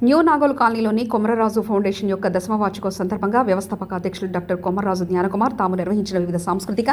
New Nagole కాలనీలోని కొమరరాజు foundation యొక్క 10వ వార్షికోత్సవం సందర్భంగా వ్యవస్థాపక అధ్యక్షులు డాక్టర్ కొమరరాజు జ్ఞానకుమార్ తాము నిర్వహించిన వివిధ సాంస్కృతిక,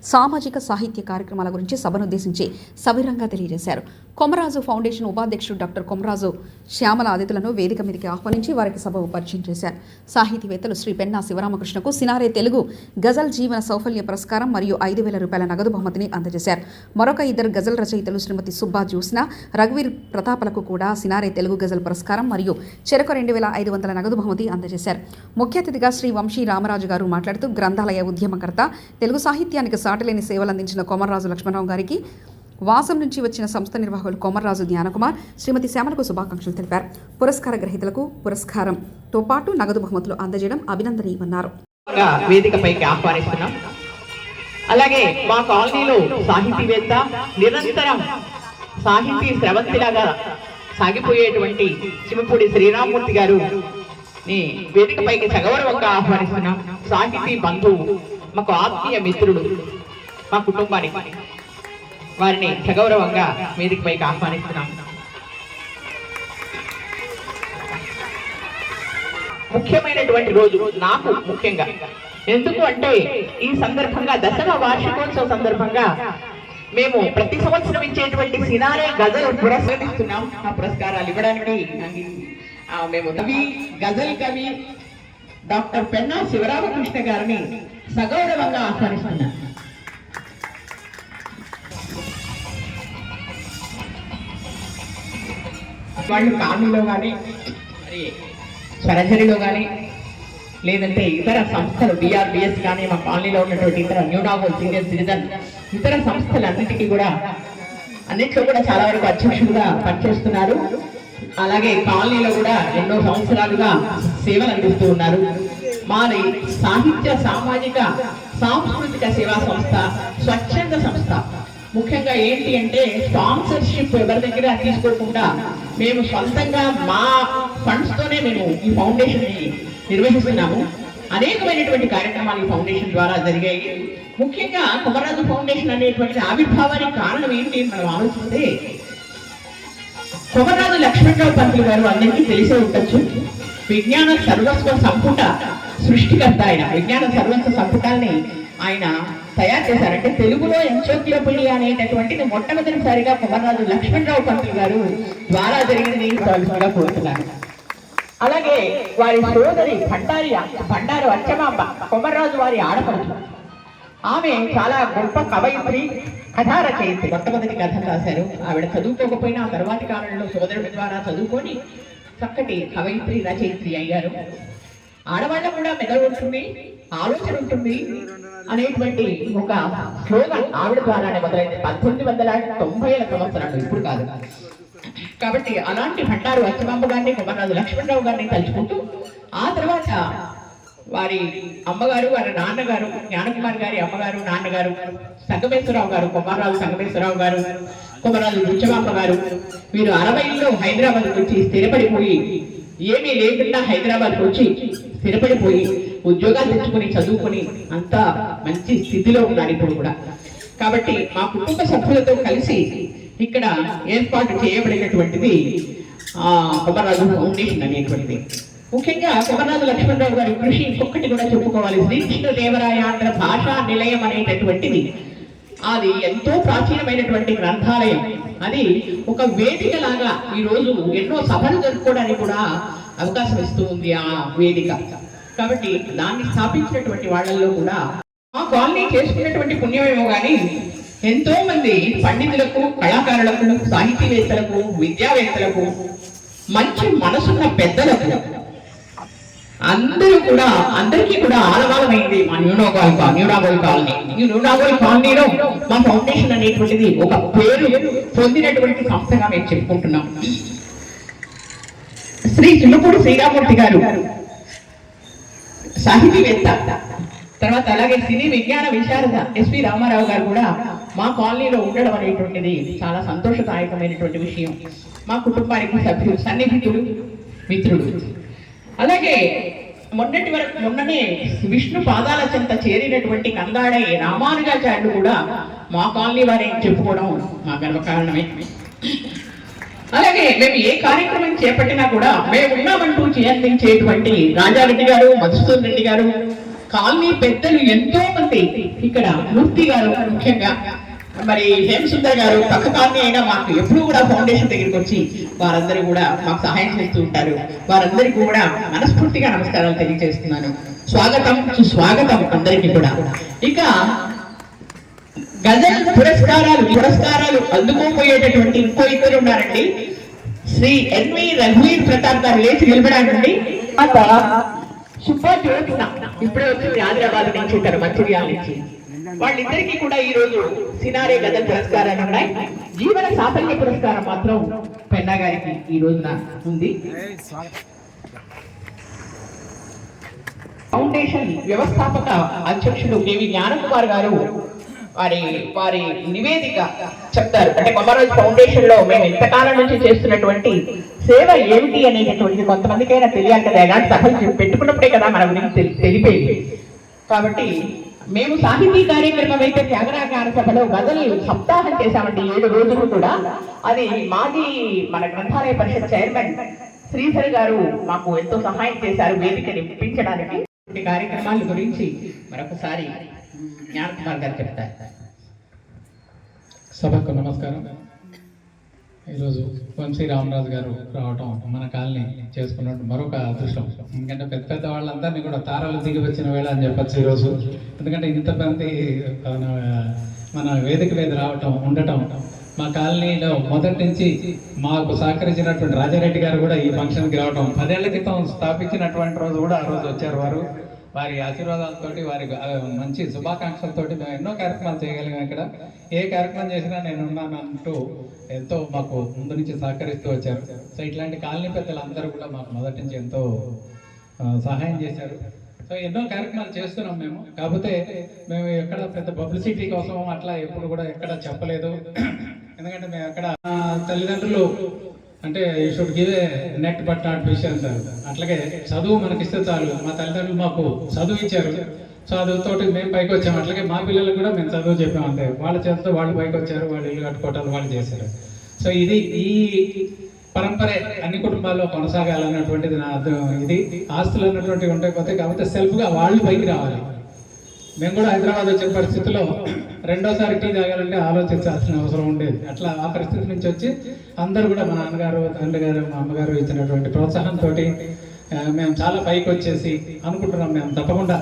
సామాజిక, సాహిత్య కార్యక్రమాల గురించి సభనుద్దేశించి సవివరంగా తెలియజేశారు. కొమరరాజు ఫౌండేషన్ ఉపాధ్యక్షుడు డాక్టర్ కొమరరాజు శ్యామల అతిథులను వేదిక మీదకి ఆహ్వానించి వారికి సభకు పరిచయం చేశారు. సాహితీవేత్తలు శ్రీ పెన్నా శివరామకృష్ణకు సినారే తెలుగు గజల్ జీవన సౌఫల్య పురస్కారం మరియు 5,000 రూపాయల నగదు బహుమతిని అందజేశారు. మరొక ఇద్దరు గజల్ రచయితలు శ్రీమతి సుబ్బా జ్యోత్స్న, రఘువీర్ ప్రతాపలకు కూడా సినారే తెలుగు గజల్ పురస్కారం మరియు చెరకు 2,500 నగదు బహుమతి అందజేశారు. ముఖ్య అతిథిగా శ్రీ వంశీ రామరాజు గారు మాట్లాడుతూ గ్రంథాలయ ఉద్యమకర్త, తెలుగు సాహిత్యానికి సాటిలేని సేవలు అందించిన కొమరరాజు లక్ష్మణరావు గారికి వాసం నుంచి వచ్చిన సంస్థ నిర్వాహకులు కొమరరాజు జ్ఞానకుమార్, శ్రీమతి శ్యామలకు శుభాకాంక్షలు తెలిపారు. పురస్కార గ్రహీతలకు పురస్కారంతో పాటు నగదు బహుమతులు అందజేయడం అభినందనీయమన్నారు. వేదికపైకి ఆహ్వానిస్తున్నాం. అలాగే మా కాలనీలో సాహితీవేత్త, నిరంతరం సాహితీ స్రవంతిలాగా సాగిపోయేటువంటి చిమ్మపూడి శ్రీరామూర్తి గారు వేదికపైకి సగౌరవంగా ఆహ్వానిస్తున్నాం. సాహితీ బంధువు, మాకు ఆత్మీయ మిత్రుడు, మా కుటుంబానికి వారిని సగౌరవంగా వేదికపైకి ఆహ్వానిస్తున్నాం. ముఖ్యమైనటువంటి రోజు నాకు ముఖ్యంగా, ఎందుకు అంటే ఈ సందర్భంగా 10వ వార్షికోత్సవ సందర్భంగా మేము ప్రతి సంవత్సరం ఇచ్చేటువంటి సినారే గజల్ పురస్కరిస్తున్నాం. ఆ పురస్కారాలు ఇవ్వడానికి మేము గజల్ కవి డాక్టర్ పెన్నా శివరామకృష్ణ గారిని సగౌరవంగా ఆహ్వానిస్తున్నాం. వాళ్ళు కాలనీలో కానీ, మరి స్వరజరిలో కానీ, లేదంటే ఇతర సంస్థలు BRBS కానీ, మా కాలనీలో ఉన్నటువంటి ఇతర న్యూ నాగోల్ సీనియర్ సిటిజన్ ఇతర సంస్థలన్నిటికీ కూడా అన్నింటిలో కూడా చాలా వరకు అధ్యక్షులుగా పనిచేస్తున్నారు. అలాగే కాలనీలో కూడా ఎన్నో సంవత్సరాలుగా సేవలు అందిస్తూ ఉన్నారు. మాది సాహిత్య, సామాజిక, సాంస్కృతిక సేవా సంస్థ, స్వచ్ఛంద సంస్థ. ముఖ్యంగా ఏంటి అంటే స్పాన్సర్షిప్ ఎవరి దగ్గర తీసుకోకుండా మేము సొంతంగా మా ఫండ్స్ తోనే మేము ఈ ఫౌండేషన్ ని నిర్వహిస్తున్నాము. అనేకమైనటువంటి కార్యక్రమాలు ఈ ఫౌండేషన్ ద్వారా జరిగాయి. ముఖ్యంగా కొమరరాజు ఫౌండేషన్ అనేటువంటి ఆవిర్భావానికి కారణం ఏంటి మనం ఆలోచిస్తే, కొమరరాజు లక్ష్మణరావు పంతులు గారు అందరికీ తెలిసే ఉండొచ్చు. విజ్ఞాన సర్వస్వ సంపుట సృష్టికర్త ఆయన. విజ్ఞాన సర్వస్వ సంపుటాన్ని ఆయన తయారు చేశారంటే తెలుగులో ఎన్సైక్లోపీడియా అనేటటువంటిది మొట్టమొదటిసారిగా కొమరరాజు లక్ష్మణరావు పంతులు గారు ద్వారా జరిగింది కోరుతున్నాను. అలాగే వారి సోదరి బండారు అచ్చమాంబ, కొమరరాజు వారి ఆడపడుచు. ఆమె చాలా గొప్ప కవయిత్రి, కథా రచయిత్రి. మొట్టమొదటి కథ రాశారు. ఆవిడ చదువుకోకపోయినా ఆ తర్వాతి కాలంలో సోదరుడి ద్వారా చదువుకొని చక్కటి కవయిత్రి, రచయిత్రి అయ్యారు. ఆడవాళ్ళ కూడా మెదడు ఉంటుంది, ఆలోచన ఉంటుంది అనేటువంటి ఒక స్లోగన్ ఆవిడ ద్వారానే మొదలైంది. 1990ల సంవత్సరాలు, ఇప్పుడు కాదు. కాబట్టి అలాంటి బండారు అచ్చమాంబ గారిని, కొమరరాజు లక్ష్మణరావు గారిని తలుచుకుంటూ, ఆ తర్వాత వారి అమ్మగారు, వారి నాన్నగారు, జ్ఞానకుమార్ గారి అమ్మగారు, నాన్నగారు సంగమేశ్వరరావు గారు, కొమరరాజు సంగమేశ్వరరావు గారు, కొమరరాజు రుచమాంబ గారు, వీరు 60లో హైదరాబాద్ వచ్చి స్థిరపడిపోయి, ఏమీ లేకుండా హైదరాబాద్కి వచ్చి స్థిరపడిపోయి ఉద్యోగాలు తెచ్చుకొని చదువుకొని అంతా మంచి స్థితిలో ఉన్నారు ఇప్పుడు కూడా. కాబట్టి మా కుటుంబ సభ్యులతో కలిసి ఇక్కడ ఏర్పాటు చేయబడినటువంటిది కొమరరాజు ఫౌండేషన్ అనేటువంటిది. ముఖ్యంగా కొమరరాజు లక్ష్మణరావు గారి కృషి ఇంకొకటి కూడా చెప్పుకోవాలి. శ్రీకృష్ణదేవరాయాంధ్ర భాషా నిలయం అనేటటువంటిది అది ఎంతో ప్రాచీనమైనటువంటి గ్రంథాలయం. అది ఒక వేదిక లాగా ఈరోజు ఎన్నో సభలు జరుపుకోవడానికి కూడా అవకాశం ఇస్తూ ఉంది ఆ వేదిక. కాబట్టి దాన్ని స్థాపించినటువంటి వాళ్ళల్లో కూడా మా కాలనీ చేసుకున్నటువంటి పుణ్యమేమో కానీ ఎంతో మంది పండితులకు, కళాకారులకు, సాహితీవేత్తలకు, విద్యావేత్తలకు, మంచి మనసున్న పెద్దలకు అందరికీ కూడా ఆలవాలమైంది మా న్యూ నాగోల్ కాలనీ. ఈ న్యూ నాగోల్ కాలనీలో మా ఫౌండేషన్ అనేటువంటిది ఒక పేరు పొందినటువంటి సంస్థగా మేము చెప్పుకుంటున్నాం. శ్రీ చిమ్మపూడి శ్రీరామూర్తి గారు సాహితీవేత్త, తర్వాత అలాగే సినీ విజ్ఞాన విశారద SV రామారావు గారు కూడా మా కాలనీలో ఉండడం అనేటువంటిది చాలా సంతోషదాయకమైనటువంటి విషయం. మా కుటుంబానికి సభ్యులు, సన్నిహితులు, మిత్రుడు. అలాగే మొన్ననే విష్ణు పాదాల చెంత చేరినటువంటి కందాడై రామానుజాచార్యులు కూడా మా కాలనీ వారే చెప్పుకోవడం మా గర్వకారణమే. అలాగే మేము ఏ కార్యక్రమం చేపట్టినా కూడా మేము ఉన్నామంటూ అందించేటువంటి రాజారెడ్డి గారు, మధుసూదన్ రెడ్డి గారు, కాలనీ పెద్దలు ఎంతో మంది, ఇక్కడ మూర్తి గారు ముఖ్యంగా, మరి హేమసుందర్ గారు, పక్క కాలనీ అయినా మాకు ఎప్పుడు కూడా ఫౌండేషన్ దగ్గరికి వచ్చి వారందరూ కూడా మాకు సహాయం చేస్తూ ఉంటారు. వారందరికీ కూడా మనస్ఫూర్తిగా నమస్కారాలు తెలియజేస్తున్నాను. స్వాగతం, సుస్వాగతం అందరికీ కూడా. ఇక గజల్ పురస్కారాలు అందుకోపోయేటటువంటి ఇంకో ఇద్దరు ఉన్నారండి. శ్రీ ఎన్వి రఘువీర్ ప్రతాప్ గారు లేచి నిలబడాలండి. శుభజ్యోత్స్న ఇప్పుడే వచ్చింది హైదరాబాద్ నుంచి, ఉంటారు మంచిర్యాల నుంచి. వాళ్ళిద్దరికీ కూడా ఈ రోజు సినారే గజల్ పురస్కారాలు ఉన్నాయి. జీవన సాఫల్య పురస్కారం మాత్రం పెన్నా గారికి ఈ రోజున ఉంది. ఫౌండేషన్ వ్యవస్థాపక అధ్యక్షుడు కేవి జ్ఞానకుమార్ గారు వారి నివేదిక చెప్తారు. అంటే కొమర్రాజు ఫౌండేషన్ లో మేము ఇంతకాలం నుంచి చేస్తున్నటువంటి సేవ ఏమిటి అనేటటువంటి కొంతమందికైనా తెలియాలి కదా. ఎలాంటి సభలు పెట్టుకున్నప్పుడే కదా మన గురించి తెలిపేది. కాబట్టి మేము సాహితీ కార్యక్రమం అయితే త్యాగరాజ సభలో గజల్ సప్తాహం చేశామండి 7 రోజులు కూడా. అది మాజీ మన గ్రంథాలయ పరిషత్ చైర్మన్ శ్రీధర్ గారు మాకు ఎంతో సహాయం చేశారు వేదికని ఇప్పించడానికి. కార్యక్రమాల గురించి మరొకసారి జ్ఞానకుమార్ గారు చెప్తారు. సభకు నమస్కారం. ఈరోజు వంశీ రామరాజు గారు రావటం మన కాలనీ చేసుకున్నట్టు మరొక అదృష్టం. ఎందుకంటే పెద్ద పెద్ద వాళ్ళందరినీ కూడా తారాలు దిగి వచ్చిన వేళ అని చెప్పచ్చు ఈరోజు. ఎందుకంటే ఇంతమంది మన వేదిక మీద రావటం, ఉండటం, మా కాలనీలో మొదటి నుంచి మాకు సహకరించినటువంటి రాజారెడ్డి గారు కూడా ఈ ఫంక్షన్కి రావటం, 10 ఏళ్ల క్రితం స్థాపించినటువంటి రోజు కూడా ఆ రోజు వచ్చారు. వారి ఆశీర్వాదాలతో, వారి మంచి శుభాకాంక్షలతోటి మేము ఎన్నో కార్యక్రమాలు చేయగలిగాం. ఇక్కడ ఏ కార్యక్రమం చేసినా నేను ఉన్నానంటూ ఎంతో మాకు ముందు నుంచి సహకరిస్తూ వచ్చారు. సో ఇట్లాంటి కాలనీ పెద్దలు అందరూ కూడా మాకు మొదటి నుంచి ఎంతో సహాయం చేశారు. సో ఎన్నో కార్యక్రమాలు చేస్తున్నాం మేము. కాకపోతే మేము ఎక్కడ పెద్ద పబ్లిసిటీ కోసం అట్లా ఎప్పుడు కూడా ఎక్కడ చెప్పలేదు. ఎందుకంటే మేము ఎక్కడ తల్లిదండ్రులు అంటే you should give a net but not విషయం సార్. అట్లాగే చదువు మనకిస్తే చాలు. మా తల్లిదండ్రులు మాకు చదువు ఇచ్చారు, చదువుతోటి మేము పైకి వచ్చాము. అట్లాగే మా పిల్లలకు కూడా మేము చదువు చెప్పాము. అంతే, వాళ్ళ చేతితో వాళ్ళు పైకి వచ్చారు, వాళ్ళు ఇల్లు కట్టుకోవటాలు వాళ్ళు చేశారు. సో ఈ పరంపరే అన్ని కుటుంబాల్లో కొనసాగాలన్నటువంటిది నా ఇది. ఆస్తులు అన్నటువంటివి ఉంటాయి పోతే, కాకపోతే సెల్ఫ్గా వాళ్ళు పైకి రావాలి. మేము కూడా హైదరాబాద్ వచ్చిన పరిస్థితిలో రెండోసారి టీ తాగాలంటే ఆలోచించాల్సిన అవసరం ఉండేది. అట్లా ఆ పరిస్థితి నుంచి వచ్చి అందరూ కూడా మా నాన్నగారు, తండ్రి గారు, మా అమ్మగారు ఇచ్చినటువంటి ప్రోత్సాహంతో మేము చాలా పైకి వచ్చేసి అనుకుంటున్నాం. మేము తప్పకుండా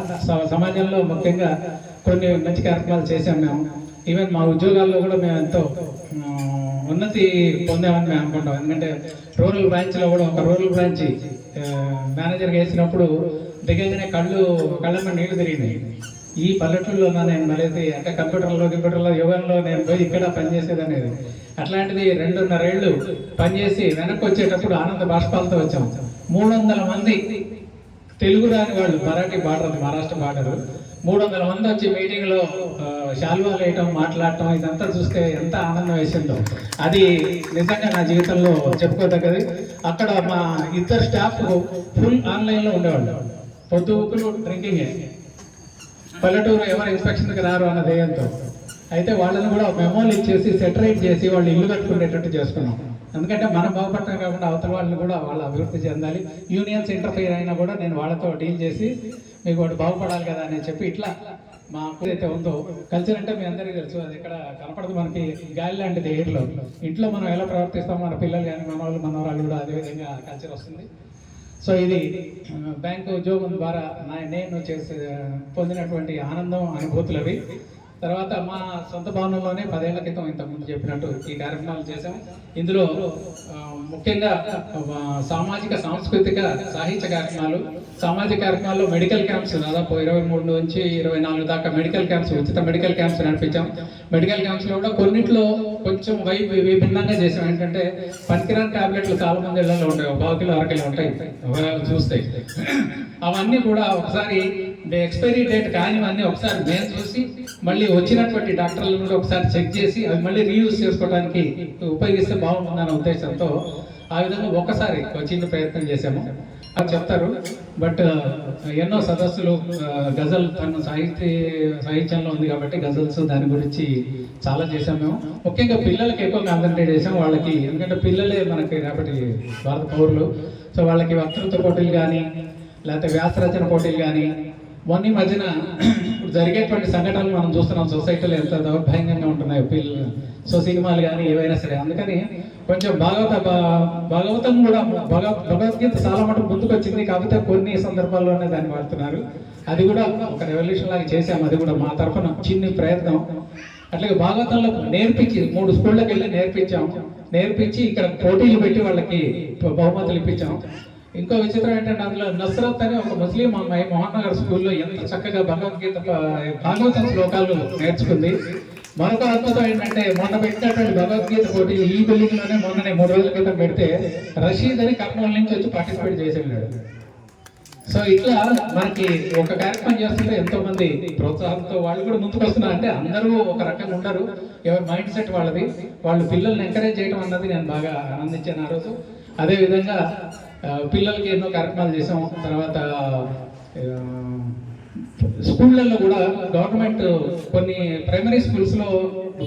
సమాజంలో ముఖ్యంగా కొన్ని మంచి కార్యక్రమాలు చేసాం. మేము ఈవెన్ మా ఉద్యోగాల్లో కూడా మేము ఎంతో ఉన్నతి పొందామని మేము అనుకుంటాం. ఎందుకంటే రూరల్ బ్రాంచ్లో కూడా ఒక రూరల్ బ్రాంచ్ మేనేజర్గా వేసినప్పుడు దిగగానే కళ్ళమ్మ నీళ్లు తిరిగినాయి. ఈ పల్లెటూరులో నేను మళ్ళీ అంటే కంప్యూటర్లో యుగంలో నేను పోయి ఇక్కడ పనిచేసేది అనేది. అట్లాంటిది 2.5 ఏళ్ళు పనిచేసి వెనక్కి వచ్చేటప్పుడు ఆనంద బాష్పాలతో వచ్చాం. 300 మంది తెలుగు రాని వాళ్ళు, మరాఠీ బార్డర్, అది మహారాష్ట్ర బార్డర్, 300 మంది వచ్చి మీటింగ్లో శాల్వాలు వేయటం, మాట్లాడటం, ఇదంతా చూస్తే ఎంత ఆనందం వేసిందో. అది నిజంగా నా జీవితంలో చెప్పుకోదగ్గది. అక్కడ మా ఇద్దరు స్టాఫ్ ఫుల్ ఆన్లైన్లో ఉండేవాళ్ళు. పొద్దుకులు డ్రింకింగ్, పల్లెటూరు ఎవరు ఇన్స్పెక్షన్కి రారు అన్న ధ్యేయంతో. అయితే వాళ్ళని కూడా మెమోలు ఇచ్చేసి సెటరేట్ చేసి వాళ్ళు ఇల్లు కట్టుకునేటట్టు చేసుకున్నాం. ఎందుకంటే మనం బాగుపడటం కాకుండా అవతల వాళ్ళని కూడా వాళ్ళు అభివృద్ధి చెందాలి. యూనియన్స్ ఇంటర్ఫియర్ అయినా కూడా నేను వాళ్ళతో డీల్ చేసి మీకు వాడు బాగుపడాలి కదా అని చెప్పి ఇట్లా మాకు అయితే ఉందో కల్చర్ అంటే మీ అందరికీ తెలుసు. అది ఇక్కడ కనపడదు మనకి, గాలి లాంటిది ఎయిర్లో. ఇంట్లో మనం ఎలా ప్రవర్తిస్తాం, మన పిల్లలు కానీ మన మనవరాలు కూడా అదేవిధంగా కల్చర్ వస్తుంది. సో ఇది బ్యాంకు ఉద్యోగం ద్వారా నేను పొందినటువంటి ఆనందం, అనుభూతులు అవి. తర్వాత మా సొంత భవనంలోనే 10 ఏళ్ల క్రితం ఇంతకుముందు చెప్పినట్టు ఈ కార్యక్రమాలు చేశాం. ఇందులో ముఖ్యంగా సామాజిక, సాంస్కృతిక, సాహిత్య కార్యక్రమాలు, సామాజిక కార్యక్రమాల్లో మెడికల్ క్యాంప్స్ దాదాపు 23 నుంచి 24 దాకా మెడికల్ క్యాంప్స్, ఉచిత మెడికల్ క్యాంప్స్ నడిపించాం. మెడికల్ క్యాంప్స్లో కూడా కొన్నిట్లో కొంచెం విభిన్నంగా చేసాం. ఏంటంటే పనికిరాని టాబ్లెట్లు చాలా మంది ఇళ్లలో ఉంటాయి, 1 కిలో 1 కిలో ఉంటాయి చూస్తే. అవన్నీ కూడా ఒకసారి ఎక్స్పైరీ డేట్ కానివన్నీ ఒకసారి మేము చూసి మళ్ళీ వచ్చినటువంటి డాక్టర్లను కూడా ఒకసారి చెక్ చేసి అవి మళ్ళీ రీయూజ్ చేసుకోవడానికి ఉపయోగిస్తే బాగుంటుందన్న ఉద్దేశంతో ఆ విధంగా ఒకసారి చిన్న ప్రయత్నం చేశాము. చెప్తారు. బట్ ఎన్నో సదస్సులు గజల్ తన సాహిత్యంలో ఉంది కాబట్టి గజల్స్ దాని గురించి చాలా చేసాం మేము. ముఖ్యంగా పిల్లలకి ఎక్కువ కాన్సన్ట్రేట్ చేసాం. వాళ్ళకి ఎందుకంటే పిల్లలే మనకి రేపటి భారత పౌరులు. సో వాళ్ళకి వక్తృత్వ పోటీలు కానీ లేకపోతే వ్యాసరచన పోటీలు కానీ మొన్న మధ్యన ఇప్పుడు జరిగేటువంటి సంఘటనలు మనం చూస్తున్నాం. సొసైటీలో ఎంత దౌర్భాగ్యంగా ఉంటున్నాయో పిల్లలు. సో సినిమాలు కానీ ఏవైనా సరే, అందుకని కొంచెం భాగవతం కూడా భగవద్గీత చాలా మటుకు ముందుకు వచ్చింది. కాకపోతే కొన్ని సందర్భాల్లోనే దాన్ని వాడుతున్నారు. అది కూడా ఒక రెవల్యూషన్ లాగా చేసాము. అది కూడా మా తరఫున చిన్న ప్రయత్నం. అట్లాగే భాగవతంలో నేర్పించి 3 స్కూళ్ళకి వెళ్ళి నేర్పించి ఇక్కడ పోటీలు పెట్టి వాళ్ళకి బహుమతులు ఇప్పించాం. ఇంకో విచిత్రం ఏంటంటే అందులో నస్రత్ అని ఒక ముస్లిం అమ్మాయి మోహన్ నగర్ స్కూల్లో ఎంత చక్కగా భాగవతం శ్లోకాలు నేర్చుకుంది. మరొక అద్భుతం ఏంటంటే మొన్న పెట్టినటువంటి భగవద్గీత పోటీ ఈ బిల్డింగ్ లోనే మొన్ననే 3 రోజుల క్రితం పెడితే రషీద్ అని కర్నూలు నుంచి వచ్చి పార్టిసిపేట్ చేసేళ్ళాడు. సో ఇట్లా మనకి ఒక కార్యక్రమం చేస్తుంటే ఎంతో మంది ప్రోత్సాహంతో వాళ్ళు కూడా ముందుకు వస్తున్నారు. అంటే అందరూ ఒక రకంగా ఉండరు, ఎవరి మైండ్ సెట్ వాళ్ళది. వాళ్ళు పిల్లల్ని ఎంకరేజ్ చేయడం అన్నది నేను బాగా ఆనందించాను ఆ రోజు. అదేవిధంగా పిల్లలకి ఎన్నో కార్యక్రమాలు చేసాం. తర్వాత స్కూళ్ళల్లో కూడా గవర్నమెంట్ కొన్ని ప్రైమరీ స్కూల్స్లో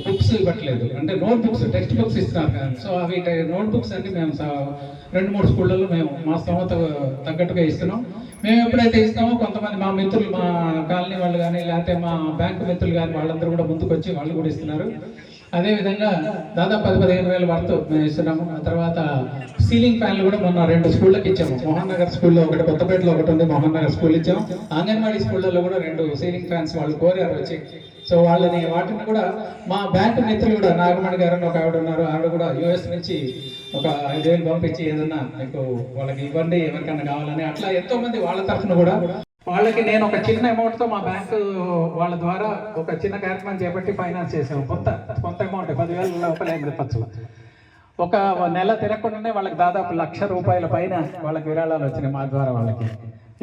బుక్స్ ఇవ్వట్లేదు, అంటే నోట్ బుక్స్, టెక్స్ట్ బుక్స్ ఇస్తున్నారు కదా. సో అవి నోట్ బుక్స్ అన్ని మేము 2-3 స్కూళ్ళల్లో మేము మా స్తోమత తగ్గట్టుగా ఇస్తున్నాం. మేము ఎప్పుడైతే ఇస్తామో కొంతమంది మా మిత్రులు, మా కాలనీ వాళ్ళు కానీ లేకపోతే మా బ్యాంకు మిత్రులు కానీ వాళ్ళందరూ కూడా ముందుకు వచ్చి వాళ్ళు కూడా ఇస్తున్నారు. అదేవిధంగా దాదాపు 10-15 వేల వరకు మేము ఇస్తున్నాము. ఆ తర్వాత సీలింగ్ ఫ్యాన్లు కూడా మొన్న 2 స్కూళ్ళకి ఇచ్చాము. మోహన్ నగర్ స్కూల్లో ఒకటి, కొత్తపేటలో ఒకటి ఉంది, మోహన్ నగర్ స్కూల్ ఇచ్చాము. అంగన్వాడీ స్కూళ్ళలో కూడా 2 సీలింగ్ ఫ్యాన్స్ వాళ్ళు కోరారు వచ్చి. సో వాటిని కూడా మా బ్యాంకు మిత్రులు కూడా నాగమణి గారు ఒక ఆవిడ ఉన్నారు, ఆవిడ కూడా US నుంచి ఒక 5,000 పంపించి ఏదన్నా మీకు వాళ్ళకి ఇవ్వండి ఎవరికన్నా కావాలని, అట్లా ఎంతో మంది వాళ్ళ తరఫున కూడా వాళ్ళకి నేను ఒక చిన్న అమౌంట్తో మా బ్యాంకు వాళ్ళ ద్వారా ఒక చిన్న కార్యక్రమం చేపట్టి ఫైనాన్స్ చేసాము. కొంత అమౌంట్ 10,000 లోపల ఏం చెప్పచ్చు. ఒక నెల తిరగకుండానే వాళ్ళకి దాదాపు ₹1,00,000 పైన వాళ్ళకి విరాళాలు వచ్చినాయి మా ద్వారా. వాళ్ళకి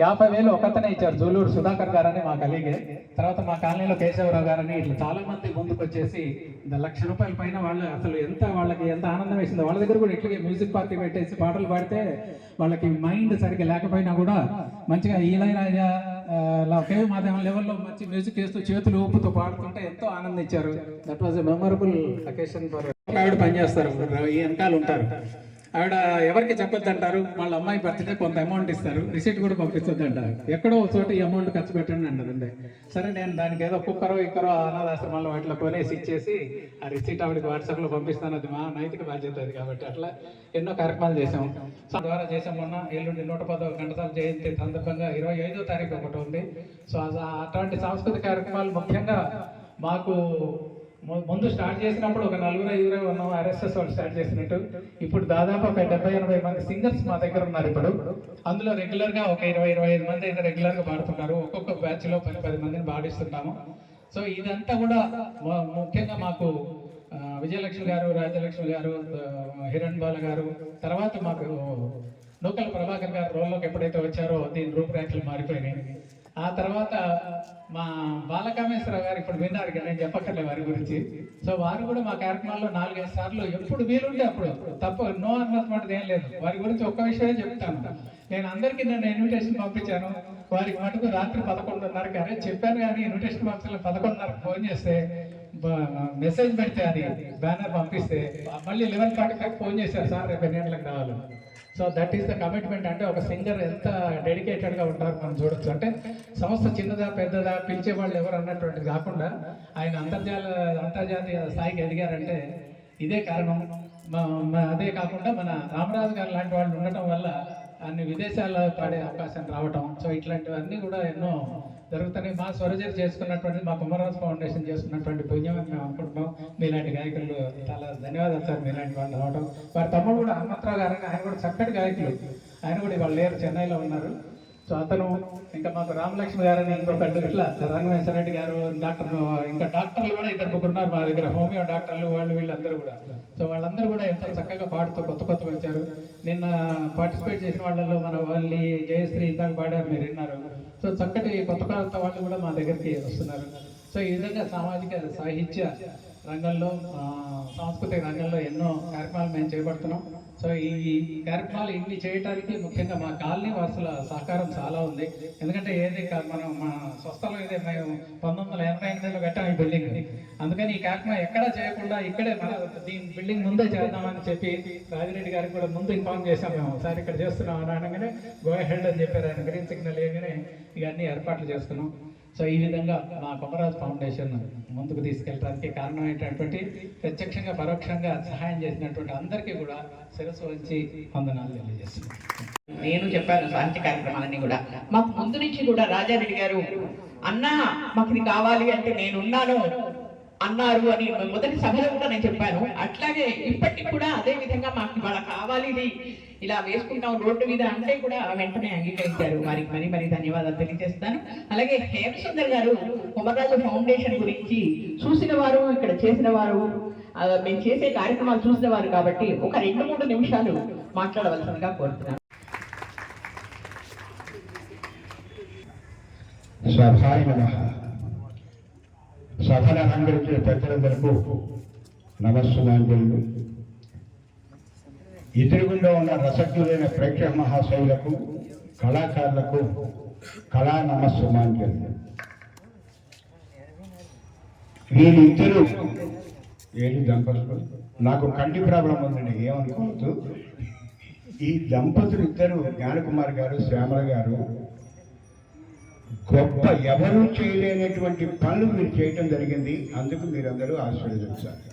50,000 ఒకతనే ఇచ్చారు, జూలూరు సుధాకర్ గారని మా కలిగే. తర్వాత మా కాలనీలో కేశవరావు గారని, ఇట్లా చాలా మంది ముందుకు వచ్చేసి ₹1,00,000 పైన వాళ్ళు అసలు వాళ్ళకి ఎంత ఆనందం వేసిందో. వాళ్ళ దగ్గర కూడా ఇట్లాగే మ్యూజిక్ పార్టీ పెట్టేసి పాటలు పాడితే వాళ్ళకి మైండ్ సరిగ్గా లేకపోయినా కూడా మంచిగా ఈలైనా కేవి మాధ్యమం లెవెల్లో మంచి మ్యూజిక్ చేస్తూ చేతులు ఊపుతూ పాడుతుంటే ఎంతో ఆనందించారు. That was a memorable occasion for. ఆవిడ పనిచేస్తారు, ఈ వెనకాల ఉంటారు. ఆవిడ ఎవరికి చెప్పొద్దు అంటారు, వాళ్ళ అమ్మాయి బర్త్డే కొంత అమౌంట్ ఇస్తారు, రిసీట్ కూడా పంపించొద్దు అంటారు. ఎక్కడో ఒక చోట ఈ అమౌంట్ ఖర్చు పెట్టండి అంటారండి. సరే నేను దానికి ఏదో కుక్కరో ఇక్కరో అనాథాశ్రమాల్లో వాటిలో కొనేసి ఇచ్చేసి ఆ రిసీట్ ఆవిడకి వాట్సాప్లో పంపిస్తాను. అది మా నైతిక బాధ్యత అది. కాబట్టి అట్లా ఎన్నో కార్యక్రమాలు చేసాం. సో ద్వారా చేసాం. మొన్న ఎల్లుండి 110వ ఘంటసాల జయంతి సందర్భంగా 25వ తారీఖు ఒకటి ఉంది. సో అటువంటి సాంస్కృతిక కార్యక్రమాలు ముఖ్యంగా మాకు ముందు స్టార్ట్ చేసినప్పుడు ఒక 40-50 ఉన్నాం, RSS వాళ్ళు స్టార్ట్ చేసినట్టు. ఇప్పుడు దాదాపు ఒక 70-80 మంది సింగర్స్ మా దగ్గర ఉన్నారు. ఇప్పుడు అందులో రెగ్యులర్గా ఒక 20-25 మంది అయితే రెగ్యులర్గా పాడుతున్నారు. ఒక్కొక్క బ్యాచ్లో 10 మందిని పాడిస్తున్నాము. సో ఇదంతా కూడా ముఖ్యంగా మాకు విజయలక్ష్మి గారు, రాజ్యలక్ష్మి గారు, హిరణ్ బాల గారు, తర్వాత మాకు నూకల ప్రభాకర్ గారు రోల్లోకి ఎప్పుడైతే వచ్చారో దీని రూపురేఖలు మారిపోయినాయి. ఆ తర్వాత మా బాలకామేశ్వర గారు ఇప్పుడు విన్నారు కదా, నేను చెప్పక్కర్లే వారి గురించి. సో వారు కూడా మా కార్యక్రమాల్లో 4-5 సార్లు ఎప్పుడు వీలుంటే అప్పుడు, తప్ప నో అన్నమాట ఏం లేదు. వారి గురించి ఒక్క విషయమే చెప్తాను. నేను అందరికీ ఇన్విటేషన్ పంపించాను. వారికి మటుకు రాత్రి 11:30కి అరే చెప్పాను కానీ ఇన్విటేషన్ పంపించాలి 11:30కి ఫోన్ చేస్తే మెసేజ్ పెడితే అది బ్యానర్ పంపిస్తే మళ్ళీ 11:45 ఫోన్ చేశారు, సార్ రేపు 8 గంటలకు రావాలి. So that is the commitment. అంటే ఒక సింగర్ ఎంత డెడికేటెడ్గా ఉంటారు మనం చూడొచ్చు. అంటే సంస్థ చిన్నదా పెద్దదా పిలిచే వాళ్ళు ఎవరు అన్నటువంటిది కాకుండా ఆయన అంతర్జాతీయ స్థాయికి ఎదిగారంటే ఇదే కారణం. అదే కాకుండా మన రామరాజు గారు లాంటి వాళ్ళు ఉండటం వల్ల అన్ని విదేశాల్లో పాడే అవకాశం రావటం. సో ఇట్లాంటివన్నీ కూడా ఎన్నో జరుగుతున్నాయి. మా స్వరజరి చేసుకున్నటువంటి, మా కుమారరాజు ఫౌండేషన్ చేసుకున్నటువంటి పుణ్యం మేము అనుకుంటున్నాం. మీలాంటి గాయకులు చాలా ధన్యవాదాలు సార్, మీలాంటి వాళ్ళు రావడం. వారి తమ్ముడు కూడా హనుమంతరావు గారు, ఆయన కూడా చక్కటి గాయకులు. ఆయన కూడా ఇవాళ లేరు, చెన్నైలో ఉన్నారు. సో అతను, ఇంకా మాకు రామలక్ష్మి గారని ఇంకొకటి, ఇట్లా రంగమేశ్వరరెడ్డి గారు, ఇంకా డాక్టర్లు కూడా 2-3 ఉన్నారు మా దగ్గర, హోమియో డాక్టర్లు, వీళ్ళందరూ కూడా. సో వాళ్ళందరూ కూడా ఎంతో చక్కగా పాడుతూ కొత్త వచ్చారు. నిన్న పార్టిసిపేట్ చేసిన వాళ్ళలో మన వాళ్ళని జయశ్రీ ఇందాక పాడారు, మీరు విన్నారు. సో చక్కటి కొత్త వాళ్ళు కూడా మా దగ్గరికి వస్తున్నారు. సో ఈ విధంగా సామాజిక సాహిత్య రంగంలో, సాంస్కృతిక రంగంలో ఎన్నో కార్యక్రమాలు మేము చేపడుతున్నాం. సో ఈ కార్యక్రమాలు ఇన్ని చేయడానికి ముఖ్యంగా మా కాలనీ వాసుల సహకారం చాలా ఉంది. ఎందుకంటే మనం మా స్వస్థలం ఇదే, మేము 1988లో కట్టాము ఈ బిల్డింగ్. అందుకని ఈ కార్యక్రమం ఎక్కడా చేయకుండా ఇక్కడే మన దీని బిల్డింగ్ ముందే చేద్దామని చెప్పి రాజిరెడ్డి గారికి కూడా ముందు ఇన్ఫార్మ్ చేశాం. మేము ఒకసారి ఇక్కడ చేస్తున్నాం అని అనగానే గో హెడ్ అని చెప్పారు. ఆయన గ్రీన్ సిగ్నల్ వేయగానే ఇవన్నీ ఏర్పాట్లు చేసుకున్నాం. సో ఈ విధంగా మా కొమర్రాజు ఫౌండేషన్ ముందుకు తీసుకెళ్ళడానికి కారణమైనటువంటి ప్రత్యక్షంగా పరోక్షంగా సహాయం చేసినటువంటి అందరికీ కూడా శిరస్సు వంచి వందనాలు తెలియజేస్తున్నాను. నేను చెప్పాను సాహిత్య కార్యక్రమాలన్నీ కూడా. మాకు ముందు నుంచి కూడా రాజారెడ్డి గారు అన్నా మాకు ఇది కావాలి అంటే నేనున్నాను అన్నారు అని మొదటి సభలో కూడా నేను చెప్పాను. అట్లాగే ఇప్పటికి కూడా అదే విధంగా మాకు ఇవాళ కావాలి, ఇది ఇలా వేసుకుంటాం రోడ్డు మీద అంటే కూడా వెంటనే అంగీకరించారు. వారికి మరీ మరీ ధన్యవాదాలు తెలియజేస్తాను. అలాగే హేమసుందర్ గారు కొమర్రాజు ఫౌండేషన్ గురించి చూసిన వారు, ఇక్కడ చేసిన వారు, మేము చేసే కార్యక్రమాలు చూసిన వారు కాబట్టి ఒక 2-3 నిమిషాలు మాట్లాడవలసిందిగా కోరుతున్నాను. సభను అలంకరించిన పెద్దలందరకు నమస్సుమాంజలు. ఎదురుగుండా ఉన్న రసజ్ఞులైన ప్రేక్షక మహాశైలకు, కళాకారులకు కళా నమస్సుమాంజలు. వీళ్ళిద్దరూ ఏడు దంపతులు. నాకు కంటి ప్రాబ్లం ఉందండి, ఏమనుకోవద్దు. ఈ దంపతులు ఇద్దరు జ్ఞానకుమార్ గారు, శ్యామల గారు గొప్ప ఎవరూ చేయలేనటువంటి పనులు మీరు చేయటం జరిగింది. అందుకు మీరందరూ ఆశీర్వదించాలి.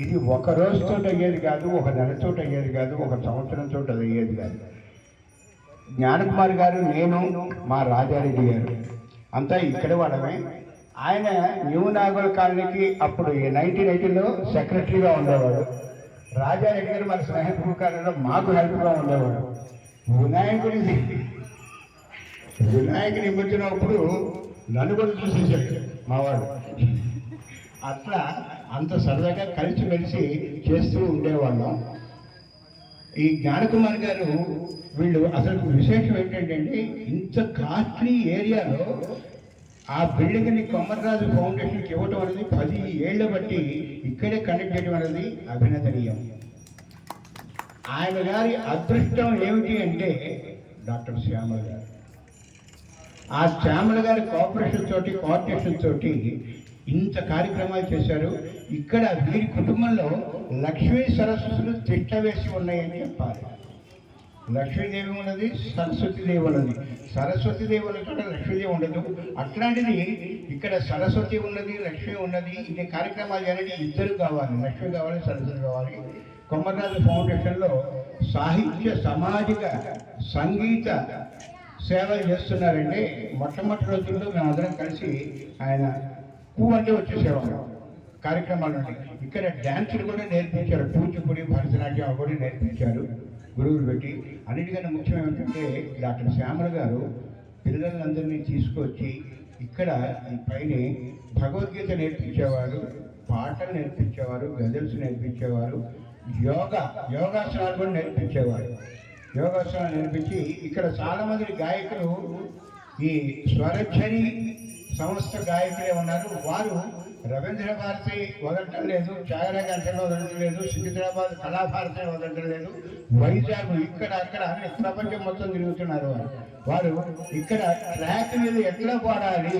ఇది ఒక రోజుతో అయ్యేది కాదు, ఒక నెలతో అయ్యేది కాదు, ఒక సంవత్సరంతో అయ్యేది కాదు. జ్ఞానకుమార్ గారు, నేను, మా రాజారెడ్డి గారు అంతా ఇక్కడ వాళ్ళమే. ఆయన న్యూ నాగోల్ కాలనీకి అప్పుడు 1980లో సెక్రటరీగా ఉండేవాడు. రాజారెడ్డి గారు మన స్నేహితుల కాలంలో మాకు హెల్ప్గా ఉండేవాడు. వినాయకుని నిమజ్జనప్పుడు నన్ను కూడా చూసేసాడు మావాడు. అట్లా అంత సరదాగా కలిసిమెలిసి చేస్తూ ఉండేవాళ్ళం. ఈ జ్ఞానకుమార్ గారు వీళ్ళు అసలు విశేషం ఏంటంటే, ఇంత కాస్ట్లీ ఏరియాలో ఆ బిల్డింగ్ని కొమర్రాజు ఫౌండేషన్కి ఇవ్వటం అనేది 10 ఏళ్ల బట్టి ఇక్కడే కండక్ట్ చేయడం అనేది అభినందనీయం. ఆయన గారి అదృష్టం ఏమిటి అంటే డాక్టర్ శ్యామల గారు. ఆ శ్యామల గారి కోఆర్డినేషన్ తోటి ఇంత కార్యక్రమాలు చేశారు. ఇక్కడ వీరి కుటుంబంలో లక్ష్మీ సరస్వతులు తిష్ట వేసి ఉన్నాయని చెప్పాలి. లక్ష్మీదేవి ఉన్నది, సరస్వతీదేవి ఉన్నది. సరస్వతీదేవి ఉన్న చోట లక్ష్మీదేవి ఉండదు. అట్లాంటిది ఇక్కడ సరస్వతి ఉన్నది, లక్ష్మి ఉన్నది. ఇది కార్యక్రమాలు చేయాలంటే ఇద్దరు కావాలి, లక్ష్మి కావాలి, సరస్వతి కావాలి. కొమర్రాజు ఫౌండేషన్లో సాహిత్య, సామాజిక, సంగీత సేవలు చేస్తున్నారంటే మొట్టమొదటి రోజుల్లో మేము అందరం కలిసి ఆయన అంటే వచ్చేసేవాళ్ళం కార్యక్రమాలు నుండి. ఇక్కడ డ్యాన్సులు కూడా నేర్పించారు, కూచిపూడి, భరతనాట్యం కూడా నేర్పించారు గురువులు పెట్టి. అన్నిటికన్నా ముఖ్యం ఏమిటంటే డాక్టర్ శ్యామల గారు పిల్లలందరినీ తీసుకొచ్చి ఇక్కడ ఈ పైన భగవద్గీత నేర్పించేవారు, పాటలు నేర్పించేవారు, గజల్స్ నేర్పించేవారు, యోగాసనాలు కూడా నేర్పించేవారు. యోగాసనాలు నేర్పించి ఇక్కడ చాలామంది గాయకులు ఈ స్వరఝరి సంస్థ గాయకులే ఉన్నారు. వారు రవీంద్ర భారతి వదలటం లేదు, త్యాగరాజ అంశంలో వదలటం లేదు, సికింద్రాబాద్ కళాభారతి వదలటం లేదు, వైజాగ్ ఇక్కడ అక్కడ అన్ని ప్రపంచం మొత్తం తిరుగుతున్నారు. వారు ఇక్కడ ట్రాక్ మీద ఎట్లా పాడాలి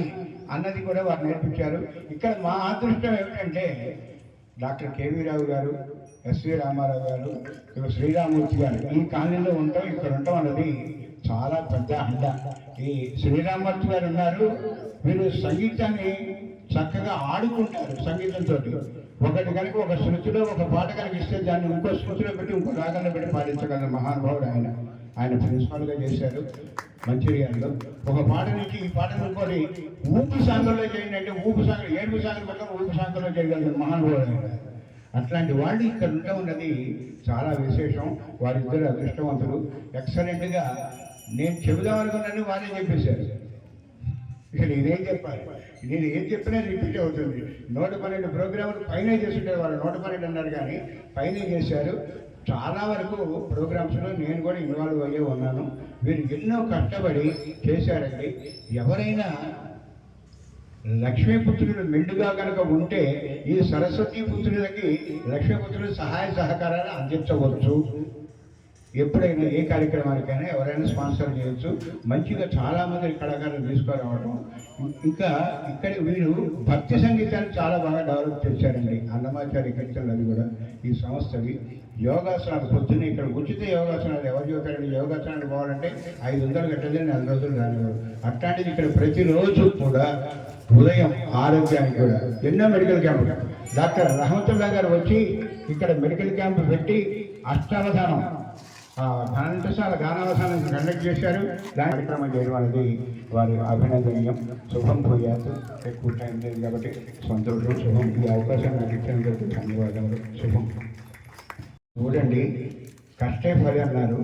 అన్నది కూడా వారు నేర్పించారు. ఇక్కడ మా అదృష్టం ఏమిటంటే డాక్టర్ కేవీ రావు గారు, ఎస్వి రామారావు గారు, శ్రీరామూర్తి గారు ఈ కాలనీలో ఉంటాం, ఇక్కడ ఉంటాం అన్నది చాలా పెద్ద అండ. ఈ శ్రీరామూర్తి గారు ఉన్నారు. వీరు సంగీతాన్ని చక్కగా ఆడుకుంటారు. సంగీతంతో ఒకటి కనుక ఒక శృతిలో ఒక పాట కనుక ఇస్తే దాన్ని ఇంకో శృతిలో పెట్టి ఇంకో రాగంలో పెట్టి పాటించగల మహానుభావుడు ఆయన. ఆయన ప్రిన్సిపాల్గా చేశారు మంచిర్యాలలో. ఒక పాట నుంచి ఈ పాట ఇంకోటి ఊపు సాంగంలో చేయండి అంటే ఊపు సాంగ, ఏడుపు సాంగలు పక్కన ఊపు సాంగంలో చేయగలిగిన మహానుభావుడు ఆయన. అట్లాంటి వాళ్ళు ఇక్కడ ఉండడం ఉన్నది చాలా విశేషం. వారిద్దరు అదృష్టవంతులు. ఎక్సలెంట్గా నేను చెబుదామనుకున్నాను, వారే చెప్పేశారు. ఇక నేనేం చెప్పాలి, నేను ఏం చెప్పినా రిపీట్ అవుతుంది. 112 ప్రోగ్రాములు పైన చేస్తుంటారు. వాళ్ళు 112 అన్నారు కానీ పైన చేశారు. చాలా వరకు ప్రోగ్రామ్స్లో నేను కూడా ఇన్వాల్వ్ అయ్యే ఉన్నాను. వీరు ఎన్నో కష్టపడి చేశారండి. ఎవరైనా లక్ష్మీపుత్రులు మెండుగా కనుక ఉంటే ఈ సరస్వతీ పుత్రులకి లక్ష్మీపుత్రులు సహాయ సహకారాలు అందించవచ్చు. ఎప్పుడైనా ఏ కార్యక్రమానికైనా ఎవరైనా స్పాన్సర్ చేయొచ్చు. మంచిగా చాలామంది కళాకారులు తీసుకురావడం. ఇంకా ఇక్కడ వీరు భక్తి సంగీతాన్ని చాలా బాగా డెవలప్ చేశారండి. అన్నమాచార్య కీర్తనలు అది కూడా ఈ సంస్థవి. యోగాసనాలు పొద్దున్నే ఇక్కడ ఉచిత యోగాసనాలు ఎవరు చెప్పారండి? యోగాసనాలు పోవాలంటే 500 కట్టలేదు, 4 రోజులు కానివారు. అట్లాంటిది ఇక్కడ ప్రతిరోజు కూడా ఉదయం ఆరోగ్యానికి కూడా ఎన్నో మెడికల్ క్యాంపులు. డాక్టర్ రహమతుల్లా గారు వచ్చి ఇక్కడ మెడికల్ క్యాంపు పెట్టి అష్టావధానం 12 సార్లు గానావధానం కండక్ట్ చేశారు. దాని కార్యక్రమం చేయడం అనేది వారి అభినందనీయం. శుభం భూయాత్. ఎక్కువ టైం లేదు కాబట్టి సంతోషం. శుభం. ఈ అవకాశం నాకు ఇచ్చినందుకు ధన్యవాదాలు. శుభం. చూడండి, కష్టే ఫలి అన్నారు.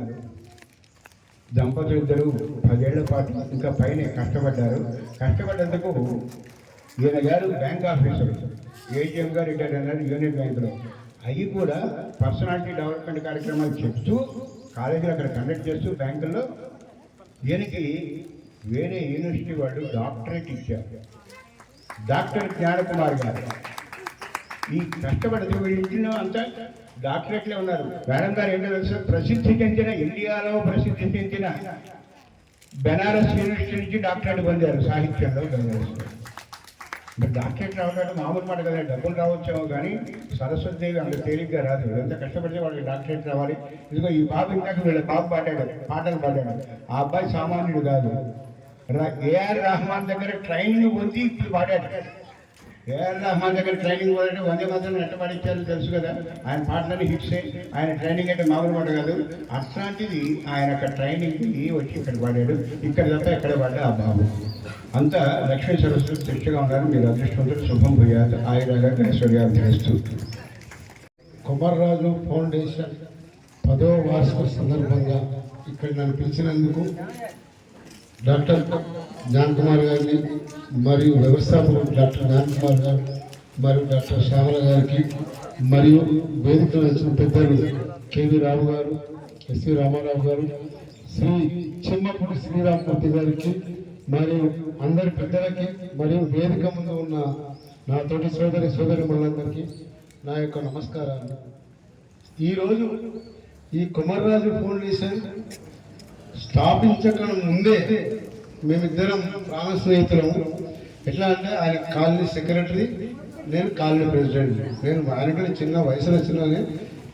దంపతులు ఇద్దరు 10 ఏళ్ల పాటు ఇంకా పైన కష్టపడ్డారు. కష్టపడ్డందుకు ఈయన గారు బ్యాంక్ ఆఫీసర్, ఏటీఎం గారు రిటైర్ అన్నారు యూనియన్ బ్యాంకులో. అవి కూడా పర్సనాలిటీ డెవలప్మెంట్ కార్యక్రమాలు చెప్తూ కాలేజీలు అక్కడ కండక్ట్ చేస్తూ బ్యాంకుల్లో ఈయనకి వేరే యూనివర్సిటీ వాళ్ళు డాక్టరేట్ ఇచ్చారు. డాక్టర్ జ్ఞానకుమార్ గారు ఈ కష్టపడదు ఇంట్లో అంతా డాక్టరేట్లే ఉన్నారు. మేడం గారు ఏంటో తెలుసు, ప్రసిద్ధి చెందిన ఇండియాలో ప్రసిద్ధి చెందిన బెనారస్ యూనివర్సిటీ నుంచి డాక్టరేట్ పొందారు సాహిత్యంలో. మరి డాక్టరేట్ రావడం మామూలు మాట కదా, డబ్బులు రావచ్చేమో కానీ సరస్వతిదేవి అంత తేలిగ్గా రాదు. ఎంత కష్టపడితే వాళ్ళకి డాక్టరేట్ రావాలి. ఇదిగో ఈ బాబు ఇందాక వీళ్ళ బాబు పాటలు పాడాడు. ఆ అబ్బాయి సామాన్యుడు కాదు. ఏఆర్ రెహమాన్ దగ్గర ట్రైనింగ్ పొంది ఇప్పుడు పాడాడు. ఏఆర్ రెహమాన్ దగ్గర ట్రైనింగ్ పోయాడు. వందే మాత్రం ఎట్ట పాడించారు తెలుసు కదా. ఆయన పాటలని హిట్సే. ఆయన ట్రైనింగ్ అంటే మామూలు మాట కాదు. అట్లాంటిది ఆయన అక్కడ ట్రైనింగ్కి వచ్చి ఇక్కడ పాడాడు. ఇక్కడ తప్ప ఎక్కడ పాడా ఆ బాబు. అంతా లక్ష్మీ సరస్వతి దృష్టిగా ఉన్నారు. మీరు అదృష్టవంతులు. శుభం భూయాత్. ఆయురాగా ఐశ్వర్యాభిస్తూ. కొమర్రాజు ఫౌండేషన్ 10వ వార్షిక సందర్భంగా ఇక్కడ నన్ను పిలిచినందుకు డాక్టర్ జ్ఞాన్ కుమార్ గారిని మరియు వ్యవస్థాపకుడు డాక్టర్ జ్ఞాన్ కుమార్ గారు మరియు డాక్టర్ శ్యామల గారికి మరియు వేదికలో వచ్చిన పెద్దలు కేవీ రావు గారు, ఎస్వి రామారావు గారు, శ్రీ చెమ్మపూడి శ్రీరామమూర్తి గారికి మరియు అందరి పెద్దలకి మరియు వేదిక ముందు ఉన్న నా తోటి సోదరిమణులందరికీ నా యొక్క నమస్కారాలు. ఈరోజు ఈ కొమర్రాజు ఫౌండేషన్ స్థాపించక ముందే మేమిద్దరం ప్రాణ స్నేహితులము. ఎట్లా అంటే ఆయన కాలనీ సెక్రటరీ, నేను కాలనీ ప్రెసిడెంట్. నేను ఆయనకంటే చిన్న వయసులో చిన్ననే,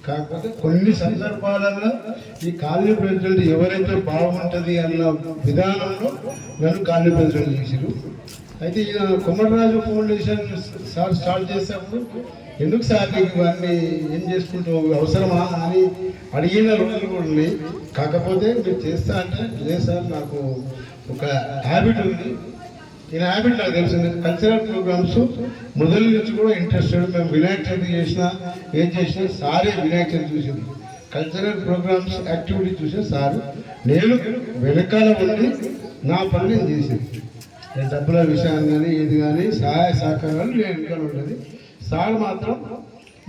కాకపోతే కొన్ని సందర్భాలలో ఈ కాలనీ ప్రెసిడెంట్ ఎవరైతే బాగుంటుంది అన్న విధానంలో నన్ను కాలనీ ప్రెసిడెంట్ చేశారు. అయితే ఈయన కొమర్రాజు ఫౌండేషన్ సార్ స్టార్ట్ చేసేప్పుడు ఎందుకు సార్ నీకు ఇవన్నీ ఏం చేసుకుంటావు, అవసరమా అని అడిగిన రోజులు కూడా ఉన్నాయి. కాకపోతే మీరు చేస్తా అంటే లేదు సార్, నాకు ఒక హ్యాబిట్ ఉంది. ఈయన హ్యాబిట్ నాకు తెలిసింది. కల్చరల్ ప్రోగ్రామ్స్ మొదటి నుంచి కూడా ఇంట్రెస్టెడ్. మేము వినాయక చవితి చేసినా ఏం చేసినా సారే వినాయక చవితి చూసింది. కల్చరల్ ప్రోగ్రామ్స్ యాక్టివిటీ చూసే సారు. నేను వెనకాల ఉండి నా పని నేను చేసేది. డబ్బుల విషయాన్ని కానీ ఏది కానీ సహాయ సహకారాలు నేను వెనకాల ఉండేది. సార్ మాత్రం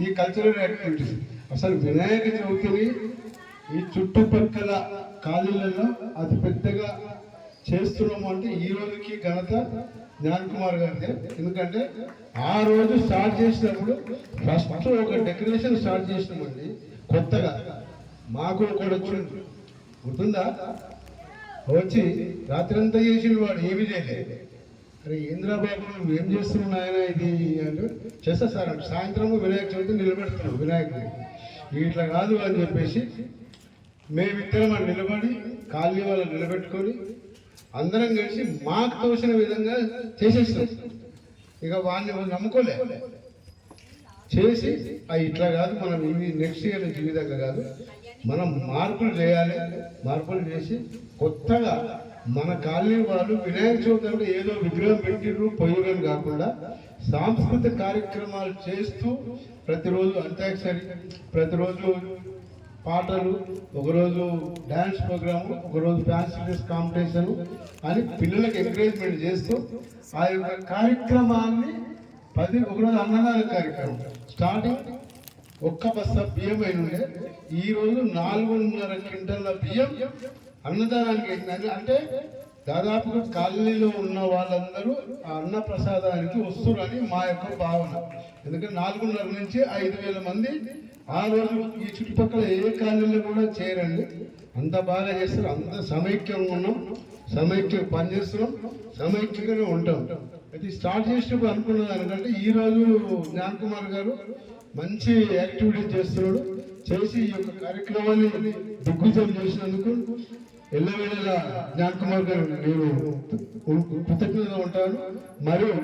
ఈ కల్చరల్ యాక్టివిటీస్ అసలు వినాయక చవితిని ఈ చుట్టుపక్కల కాలనీలలో అతి పెద్దగా చేస్తున్నాము అంటే ఈ రోజుకి ఘనత జ్ఞాన్ కుమార్ గారిదే. ఎందుకంటే ఆ రోజు స్టార్ట్ చేసినప్పుడు ఫస్ట్ ఒక డెకరేషన్ స్టార్ట్ చేసినామండి కొత్తగా. మాకు ఒకటి వచ్చింది గుర్తుందా, వచ్చి రాత్రి అంతా చేసిన వాడు ఏమీ చేయలేదు. అరే ఇంద్రాబాబు నువ్వు ఏం చేస్తున్నావు ఆయన ఇది అంటే చేస్తా సార్ అంటే సాయంత్రము వినాయక చవితి నిలబెడుతున్నాం వినాయకుడిని. ఇట్లా కాదు అని చెప్పేసి మేమిద్దరం అని నిలబడి కాలనీ వాళ్ళని నిలబెట్టుకొని అందరం కలిసి మాకు తోసిన విధంగా చేసేస్తాం. ఇక వాడిని నమ్ముకోలే చేసి ఇట్లా కాదు, మనం ఇవి నెక్స్ట్ ఇయర్ నుంచి ఈ విధంగా కాదు, మనం మార్పులు చేయాలి. మార్పులు చేసి కొత్తగా మన కాలనీ వాళ్ళు వినాయక చవితి ఏదో విగ్రహం పెట్టిర్రు పొయ్యని కాకుండా సాంస్కృతిక కార్యక్రమాలు చేస్తూ ప్రతిరోజు అంత్యాక్షరి, ప్రతిరోజు పాటలు, ఒకరోజు డ్యాన్స్ ప్రోగ్రాము, ఒకరోజు ఫ్యాన్సీ డ్రెస్ కాంపిటీషన్ అని పిల్లలకు ఎంకరేజ్మెంట్ చేస్తూ ఆ యొక్క కార్యక్రమాన్ని ఒకరోజు అన్నదాన కార్యక్రమం స్టార్టింగ్ ఒక్క బస్తా బియ్యం అయిన ఉండే ఈరోజు 4.5 క్వింటాల బియ్యం అన్నదానానికి అంటే దాదాపుగా కాలనీలో ఉన్న వాళ్ళందరూ ఆ అన్న ప్రసాదానికి వస్తురని మా యొక్క భావన. ఎందుకంటే 4:30 నుంచి 5,000 మంది ఆ రోజు ఈ చుట్టుపక్కల ఏ కాలనీలో కూడా చేరండి. అంత బాగా చేస్తారు, అంత సమైక్యంగా ఉన్నాం, సమైక్యంగా పనిచేస్తున్నాం, సమైక్యంగానే ఉంటాం. అయితే స్టార్ట్ చేసినప్పుడు అనుకున్న దానికంటే ఈరోజు జ్ఞాన్ కుమార్ గారు మంచి యాక్టివిటీస్ చేస్తున్నాడు. చేసి ఈ యొక్క కార్యక్రమాన్ని దిగ్విజయం చేసినందుకు ఎల్లవేళలా జ్ఞాన్ కుమార్ గారు నేను కృతజ్ఞతగా ఉంటాను. మరియు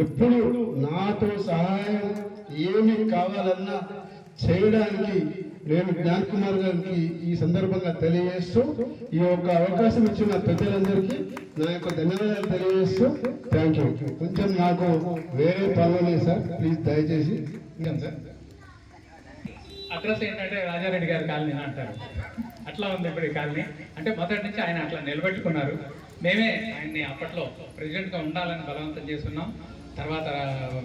ఎప్పుడు నాతో సహాయం ఏమి కావాలన్నా చేయడానికి నేను జ్ఞాన్ కుమార్ గారికి ఈ సందర్భంగా తెలియజేస్తూ ఈ యొక్క అవకాశం ఇచ్చిన పెద్దలందరికీ నా యొక్క ధన్యవాదాలు తెలియజేస్తూ థ్యాంక్ యూ. కొంచెం నాకు వేరే పనులు సార్, ప్లీజ్ దయచేసి. ఇంకా సార్ అడ్రస్ ఏంటంటే రాజారెడ్డి గారి కాలనీ అంటారు, అట్లా ఉంది ఇప్పుడు ఈ కాలనీ. అంటే మొదటి నుంచి ఆయన అట్లా నిలబెట్టుకున్నారు. మేమే ఆయన్ని అప్పట్లో ప్రెసిడెంట్గా ఉండాలని బలవంతం చేస్తున్నాం. తర్వాత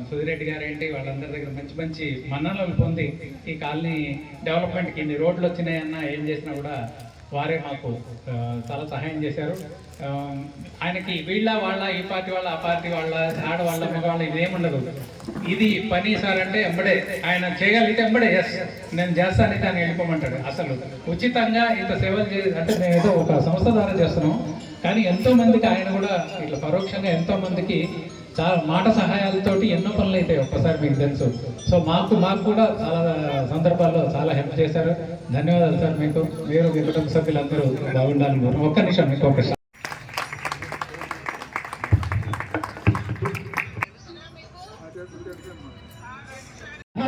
సుధిరెడ్డి గారు ఏంటి వాళ్ళందరి దగ్గర మంచి మంచి మన్ననలు పొంది ఈ కాలనీ డెవలప్మెంట్కి ఇన్ని రోడ్లు వచ్చినాయన్నా ఏం చేసినా కూడా వారే మాకు చాలా సహాయం చేశారు. ఆయనకి వీళ్ళ వాళ్ళ ఈ పార్టీ వాళ్ళ ఆ పార్టీ వాళ్ళ ఆడవాళ్ళ మగవాళ్ళ ఇదేముండదు. ఇది పని సార్ అంటే ఎంబడే ఆయన చేయగలిగితే ఎంబడే నేను చేస్తానైతే ఆయన వెళ్ళిపోమంటాడు. అసలు ఉచితంగా ఇంత సేవలు అంటే మేము ఏదో ఒక సంస్థ ద్వారా చేస్తున్నాం, కానీ ఎంతో మందికి ఆయన కూడా ఇట్లా పరోక్షంగా ఎంతో మందికి చాలా మాట సహాయాలతోటి ఎన్నో పనులు అవుతాయి ఒక్కసారి మీకు తెలుసు. సో మాకు కూడా చాలా సందర్భాల్లో చాలా హెల్ప్ చేశారు. ధన్యవాదాలు సార్ మీకు. మీరు మీ కుటుంబ సభ్యులందరూ బాగుండాలని. ఒక్క నిమిషం మీకు ఒక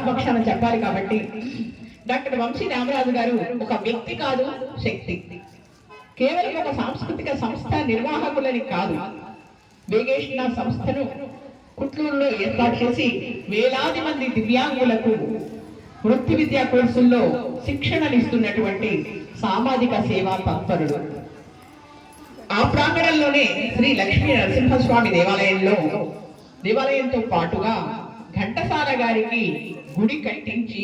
పక్షాన చెప్పాలి కాబట్టి డాక్టర్ వంశీ రామరాజు గారు ఒక వ్యక్తి కాదు, శక్తి. కేవలం ఒక సాంస్కృతిక సంస్థ నిర్వాహకులని కాదు, వేగేష్ణ సంస్థను కుట్లూరులో ఏర్పాటు చేసి వేలాది మంది దివ్యాంగులకు వృత్తి విద్యా కోర్సుల్లో శిక్షణనిస్తున్నటువంటి సామాజిక సేవా తత్పరుడు. ఆ ప్రాంగణంలోనే శ్రీ లక్ష్మీ నరసింహస్వామి దేవాలయంతో పాటుగా ఘంటసాల గారికి గుడి కట్టించి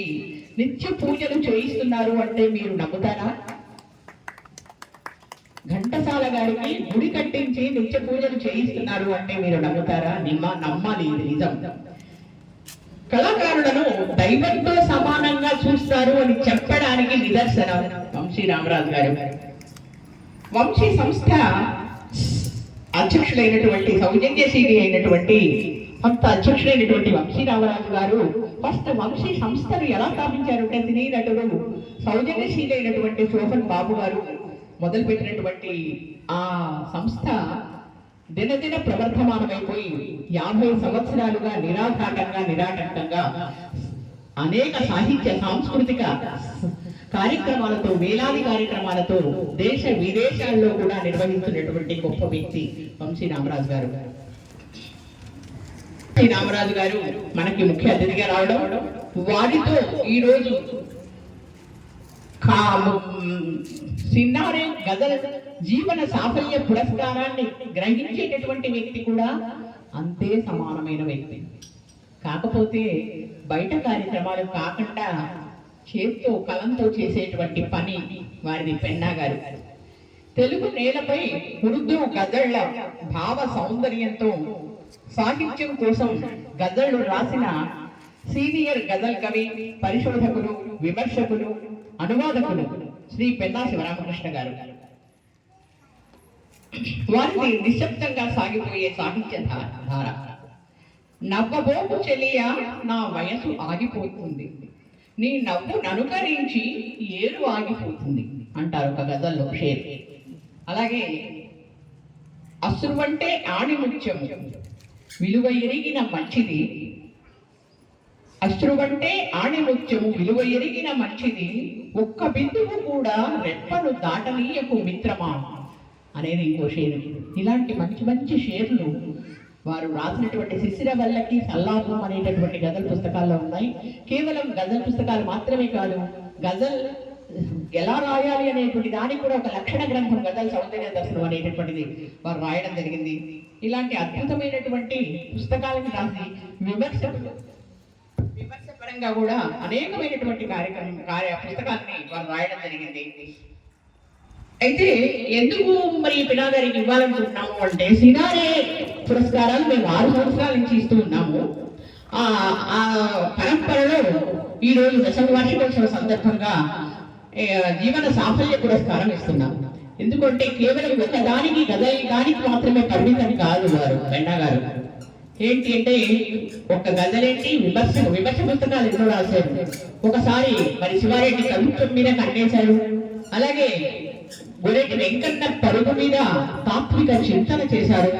నిత్య పూజలు చేయిస్తున్నారు అంటే మీరు నమ్ముతారా? ఘంటసాల గారికి గుడి కట్టించి నిత్య పూజలు చేయిస్తున్నారు అంటే మీరు నమ్ముతారా? నమ్మాలి, ఇది నిజం. కళాకారులను దైవంతో సమానంగా చూస్తారు అని చెప్పడానికి నిదర్శనం వంశీ రామరాజు గారు. వంశీ సంస్థ అధ్యక్షులైనటువంటి సౌజన్యశీలి అయినటువంటి అధ్యక్షుడైనటువంటి వంశీ రామరాజు గారు ఫస్ట్ వంశీ సంస్థను ఎలా స్థాపించారు అంటే సినీ నటుడు సౌజన్యశీలి అయినటువంటి శోభన్ బాబు గారు మొదలుపెట్టినటువంటి ఆ సంస్థ దినదిన ప్రవర్ధమానమైపోయి 50 సంవత్సరాలుగా నిరాటంకంగా అనేక సాహిత్య సాంస్కృతిక కార్యక్రమాలతో, వేలాది కార్యక్రమాలతో దేశ విదేశాల్లో కూడా నిర్వహిస్తున్నటువంటి గొప్ప వ్యక్తి వంశీ రామరాజు గారు. రామరాజు గారు మనకి ముఖ్య అతిథిగా రావడం, వారితో ఈరోజు సిన్నారే గజల్ జీవన సాఫల్య పురస్కారాన్ని గ్రహించేటటువంటి వ్యక్తి కూడా అంతే సమానమైన వ్యక్తి. కాకపోతే బయట కార్యక్రమాలు కాకుండా చేత్తో కలంతో చేసేటువంటి పని వారిది. పెన్నా గారు తెలుగు నేలపై ఉర్దూ గజళ్ల భావ సౌందర్యంతో సాహిత్యం కోసం గజళ్లు రాసిన సీనియర్ గజల్ కవి, పరిశోధకులు, విమర్శకులు, అనువాదకులు శ్రీ పెన్నా శివరామకృష్ణ గారు. వారిని నిశ్శబ్దంగా సాగిపోయే సాహిత్య ధార. నవ్వబోకు చెలియా నా వయసు ఆగిపోతుంది, నీ నవ్వు ననుకరించి ఏరు ఆగిపోతుంది అంటారు ఒక గజల్లో షేర్. అలాగే అశ్రువంటే ఆణిముత్యము విలువ ఎరిగిన మంచిది, అశ్రువంటే ఆణిముత్యము విలువ ఎరిగిన మంచిది, ఒక్క బిందువు కూడా రెప్పను దాటనీయకు మిత్రమా అనేది ఇంకో షేరు. ఇలాంటి మంచి మంచి షేర్లు వారు రాసినటువంటి శిశిర వల్లకి సల్లాపం అనేటటువంటి గజల్ పుస్తకాల్లో ఉన్నాయి. కేవలం గజల్ పుస్తకాలు మాత్రమే కాదు, గజల్ ఎలా రాయాలి అనేటువంటి దానికి కూడా ఒక లక్షణ గ్రంథం గజల్ సౌందర్య దర్శనం అనేటటువంటిది వారు రాయడం జరిగింది. ఇలాంటి అద్భుతమైనటువంటి పుస్తకాలను రాసి విమర్శపరంగా కూడా అనేకమైనటువంటి పుస్తకాలని వారు రాయడం జరిగింది. అయితే ఎందుకు మరి పినా గారికి ఇవ్వాలనుకుంటున్నాము అంటే సినారే పురస్కారాలు మేము 6 సంవత్సరాల నుంచి ఇస్తూ ఉన్నాము. ఆ పరంపరలో ఈరోజు దశవార్షికోత్సవ సందర్భంగా జీవన సాఫల్య పురస్కారం ఇస్తున్నాము. ఎందుకంటే కేవలం ఒక దానికి గజానికి మాత్రమే పరిమితం కాదు వారు పెన్నా గారు. ఏంటి అంటే ఒక గజలేంటి విమర్శ పుస్తకాలు ఎన్నో రాశారు. ఒకసారి మరి శివారెడ్డి కవిత్వం మీద కన్నేశారు. అలాగే గొరెటి వెంకన్న పరుగు మీద తాత్విక చింతన చేశారు.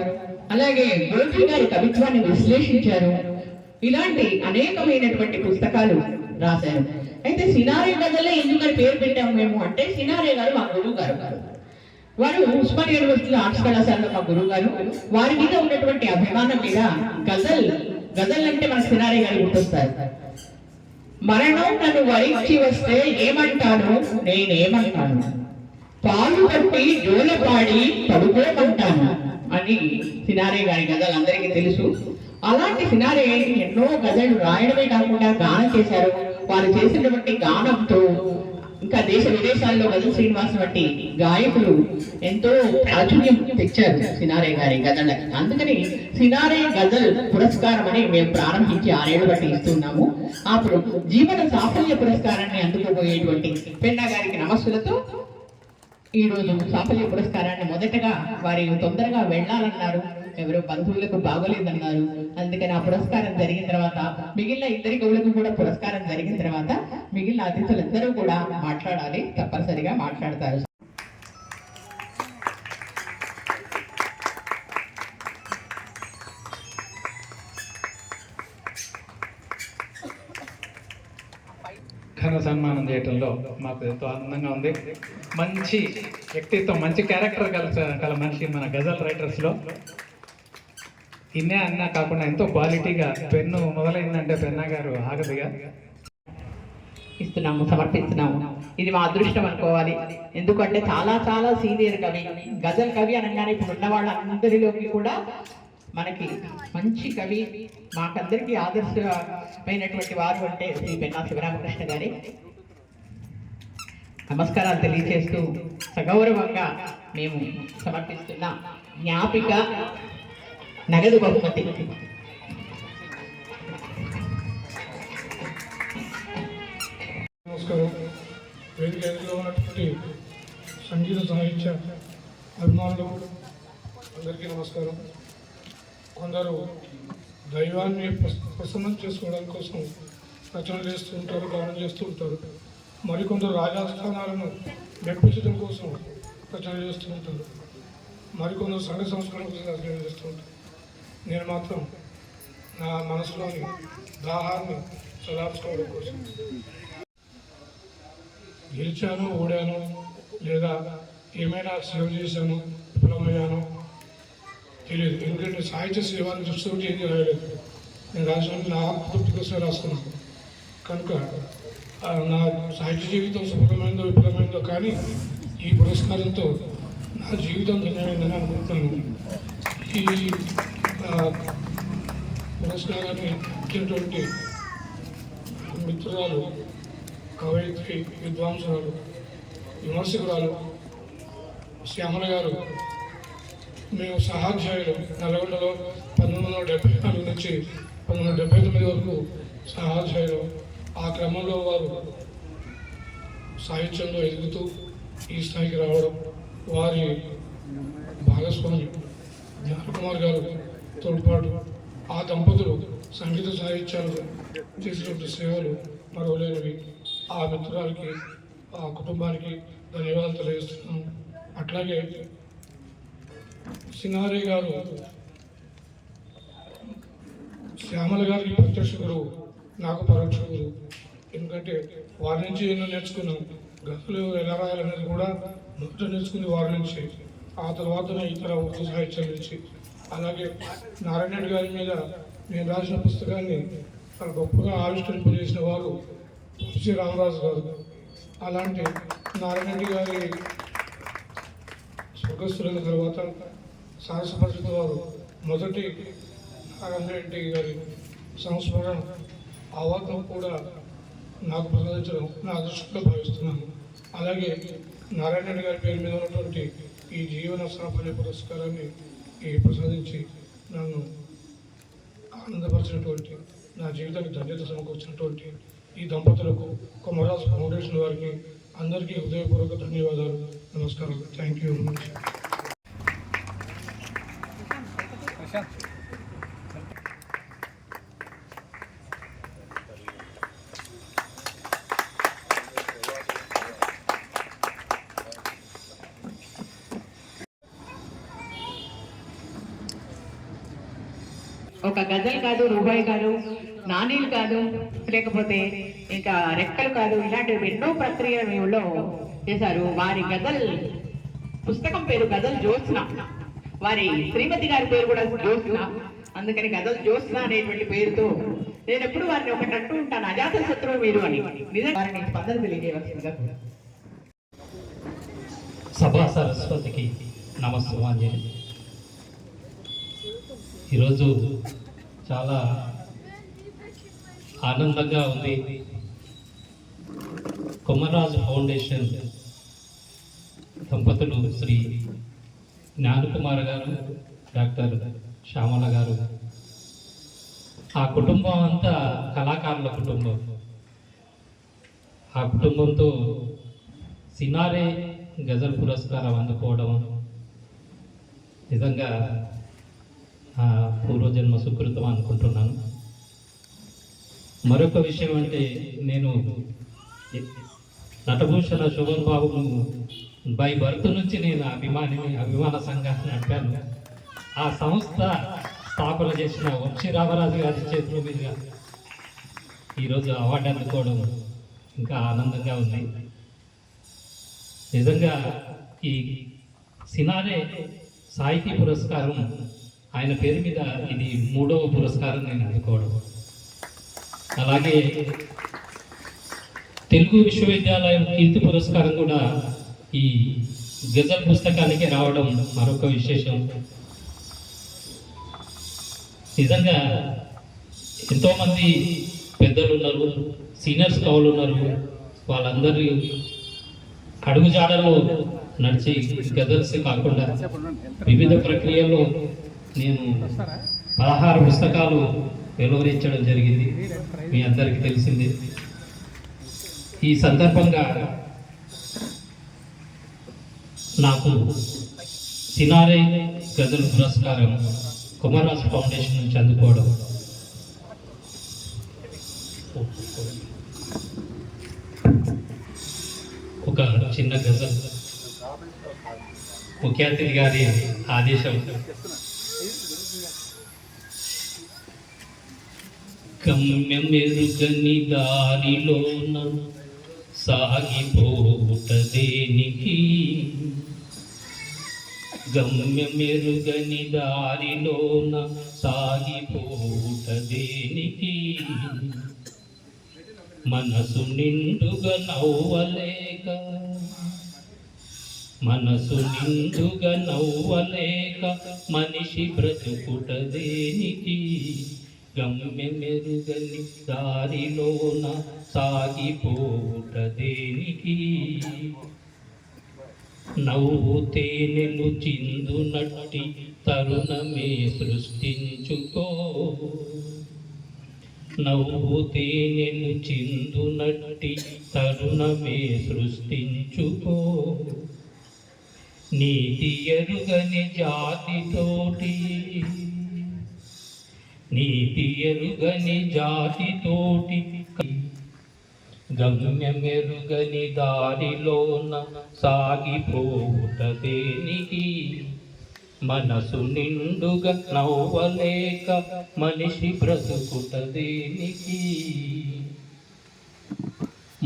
అలాగే గోపి గారి కవిత్వాన్ని విశ్లేషించారు. ఇలాంటి అనేకమైనటువంటి పుస్తకాలు రాశారు. అయితే సినారే గజలే ఎందుకని పేరు పెట్టాము మేము అంటే సినారే గారు మా గురువు గారు. వారు ఉస్మాన్ యూనివర్సిటీ ఆర్ట్స్ కళాశాలలో మా గురువు గారు. వారి మీద ఉన్నటువంటి అభిమానం మీద గజల్ అంటే మన సినారే గారు గుర్తొస్తారు. మరణం నన్ను వరించి వస్తే ఏమంటాను నేనేమంటాను, పాలు పట్టి జోలపాడి పడుకోమంటాను అని సినారే గారి గజల్ అందరికీ తెలుసు. అలాంటి సినారే ఎన్నో గజలు రాయడమే కాకుండా గానం చేశారు. వారు చేసినటువంటి గానంతో ఇంకా దేశ విదేశాల్లో గజల్ శ్రీనివాస్ వంటి గాయకులు ఎంతో ప్రాచుర్యం తెచ్చారు సినారే గారి గజల్. అందుకని సినారే గజల్ పురస్కారం అని మేము ప్రారంభించి 6 ఏళ్లు బట్టి ఇస్తున్నాము. అప్పుడు జీవన సాఫల్య పురస్కారాన్ని అందుకోబోయేటువంటి పెన్నా గారికి నమస్సులతో ఈ రోజు సాఫల్య పురస్కారాన్ని మొదటగా వారి తొందరగా వెళ్ళాలన్నారు. ఎవరో బంధువులకు బాగోలేదన్నారు. అందుకని ఆ పురస్కారం జరిగిన తర్వాత మిగిలిన 2 కవులకు కూడా పురస్కారం జరిగిన తర్వాత మిగిలిన అతిథులందరూ కూడా మాట్లాడాలి, తప్పనిసరిగా మాట్లాడతారు. ఘన సన్మానం చేయటంలో మాకు ఎంతో ఆనందంగా ఉంది. మంచి వ్యక్తిత్వం, మంచి క్యారెక్టర్ గల మనిషి మన గజల్ రైటర్స్లో. ఇన్నే అన్నా కాకుండా ఎంతో క్వాలిటీగా పెన్ను మొదలైందంటే పెన్నా గారు ఆగదుగా ఇస్తున్నాము, సమర్పిస్తున్నాము. ఇది మా అదృష్టం అనుకోవాలి. ఎందుకంటే చాలా చాలా సీనియర్ కవి, గజల్ కవి అనగానే ఇప్పుడు ఉన్న వాళ్ళందరిలోకి కూడా మనకి మంచి కవి, మాకందరికీ ఆదర్శమైనటువంటి వారు అంటే శ్రీ పెన్నా శివరామకృష్ణ గారి నమస్కారాలు తెలియజేస్తూ సగౌరవంగా మేము సమర్పిస్తున్న జ్ఞాపిక నగదు బహుమతి. నమస్కారం. వేదిక ఎదురుగా ఉన్నటువంటి సంగీత సాహిత్య అభిమానులు అందరికీ నమస్కారం. కొందరు దైవాన్ని ప్రసన్నం చేసుకోవడం కోసం రచన చేస్తూ ఉంటారు, గానం చేస్తూ ఉంటారు. మరికొందరు రాజస్థానాలను మెప్పించడం కోసం రచన చేస్తూ ఉంటారు. మరికొందరు సంఘ సంస్కరణ కోసం రచన చేస్తూ ఉంటారు. నేను మాత్రం నా మనసులోని దాహాన్ని చలార్చుకోవడం కోసం గెలిచాను, ఓడాను, లేదా ఏమైనా సేవ చేశాను, విఫలమయ్యాను తెలియదు. ఎందుకంటే సాహిత్య సేవను దృష్టి ఏది రాయలేదు. నేను రాసిన నా ఆత్మతృప్తి కోసమే రాసుకున్నాను. కనుక నా సాహిత్య జీవితం సఫలమైందో విఫలమైందో కానీ ఈ పురస్కారంతో నా జీవితం ధన్యమైందని అనుకుంటున్నాను. ఈ పురస్కారాన్ని ఇచ్చినటువంటి మిత్రురాలు, కవయిత్రి, విద్వాంసురాలు, విమర్శకురాలు శ్యామల గారు, మేము సహాధ్యాయులు నల్గొండలో 1974 నుంచి 1979 వరకు సహాధ్యాయులు. ఆ క్రమంలో వారు సాహిత్యంలో ఎదుగుతూ ఈ స్థాయికి రావడం, వారి భాగస్వామి జ్ఞానకుమార్ గారు తోడ్పాటు, ఆ దంపతులు సంగీత సాహిత్యాలు చేసినటువంటి సేవలు మరవలేనివి. ఆ మిత్రురాలకి, ఆ కుటుంబానికి ధన్యవాదాలు తెలియజేస్తున్నాము. అట్లాగే సినారే గారు శ్యామల గారికి ప్రత్యక్ష గురువు, నాకు పరోక్ష గురువు. ఎందుకంటే వారి నుంచి ఎన్నో నేర్చుకున్నాను. గతులు ఎలా రాయాలనేది కూడా మొదట నేర్చుకుంది వారి నుంచి, ఆ తర్వాతనే ఇతర ఉర్దూ సాహిత్యం నుంచి. అలాగే నారాయణ గారి మీద నేను రాసిన పుస్తకాన్ని చాలా గొప్పగా ఆవిష్కరింపజేసిన వారు వంశీ రామరాజు గారు. అలాంటి నారాయణ గారి స్వర్గస్థులైన తర్వాత సహస పరిషత్ వారు మొదటి నారాయణ గారి సంస్మరణ అవార్డు కూడా నాకు ప్రసాదించడం నా అదృష్టంగా భావిస్తున్నాను. అలాగే నారాయణ రెడ్డి గారి పేరు మీద ఉన్నటువంటి ఈ జీవన సాఫల్య పురస్కారాన్ని ప్రసాదించి నన్ను ఆనందపరిచినటువంటి, నా జీవితానికి ధన్యత సమకూర్చినటువంటి ఈ దంపతులకు కొమర్రాజు ఫౌండేషన్ వారికి అందరికీ హృదయపూర్వక ధన్యవాదాలు, నమస్కారాలు. Thank you very much. ఒక గజల్ కాదు, రూపాయి కాదు, నాణీలు కాదు, లేకపోతే ఇంకా రెక్కలు కాదు, ఇలాంటివి ఎన్నో ప్రక్రియలు మేములో చేశారు. వారి గజల్ పుస్తకం పేరు గజల్ జ్యోత్స్న, వారి శ్రీమతి గారి పేరు కూడా జ్యోత్స్న. అందుకని గజల్ జ్యోత్స్న అనేటువంటి పేరుతో నేను ఎప్పుడు వారిని ఒకటి అంటూ ఉంటాను, అజాత శత్రువు మీరు అని. నిజంగా వారిని స్పందన తెలియజేయవలసిందిగా. సభా సరస్వతికి నమస్కారం. ఈరోజు చాలా ఆనందంగా ఉంది. కొమర్రాజు ఫౌండేషన్ దంపతులు శ్రీ జ్ఞానకుమార్ గారు, డాక్టర్ శ్యామల గారు, ఆ కుటుంబం అంతా కళాకారుల కుటుంబం. ఆ కుటుంబంతో సినారే గజల్ పురస్కారం అందుకోవడం నిజంగా పూర్వజన్మ సుకృతం అనుకుంటున్నాను. మరొక విషయం అంటే, నేను నటభూషణ శోభన్ బాబును బై బర్త్ నుంచి నేను అభిమాన సంఘాన్ని నడిపాను. ఆ సంస్థ స్థాపన చేసిన వంశీ రామరాజు గారి చేతుల మీదుగా ఈరోజు అవార్డు అందుకోవడం ఇంకా ఆనందంగా ఉంది. నిజంగా ఈ సినారే సాహితీ పురస్కారం ఆయన పేరు మీద ఇది 3వ పురస్కారం నేను అందుకోవడం. అలాగే తెలుగు విశ్వవిద్యాలయం కీర్తి పురస్కారం కూడా ఈ గజల్ పుస్తకానికి రావడం మరొక విశేషం. నిజంగా ఎంతోమంది పెద్దలు ఉన్నారు, సీనియర్స్ కవులు ఉన్నారు. వాళ్ళందరి అడుగుజాడలో నడిచి గజల్స్ కాకుండా వివిధ ప్రక్రియల్లో నేను 16 పుస్తకాలు వెలువరించడం జరిగింది, మీ అందరికీ తెలిసింది. ఈ సందర్భంగా నాకు సినారే గజల్ పురస్కారం కొమర్రాజు ఫౌండేషన్ నుంచి అందుకోవడం ఒక చిన్న గజల్ ముఖ్య అతిథి గారి ఆదేశం. గమ్యమెరుగని దారిలోన సాగిపోవుట దేనికి, గమ్యమెరుగని దారిలోన సాగిపోవుట దేనికి, మనసు నిండుగా నవ్వలేక, మనసు నిండుగా నవ్వలేక మనిషి బ్రతుకుట దేనికి, గమ్యమెరుగని దారిలోన సాగిపోవుట దేనికి, నవ్వు తేనెలు చిందునట్టి తరుణమే సృష్టించుకో, నవ్వు తేనెలు చిందునట్టి తరుణమే సృష్టించుకో, నీతి ఎరుగని జాతితోటి, నీతి ఎరుగని జాతితోటి, గమ్యమెరుగని దారిలోన సాగిపోవుట దేనికి, మనసు నిండుగా నవ్వలేక మనిషి బ్రతుకుట దేనికి,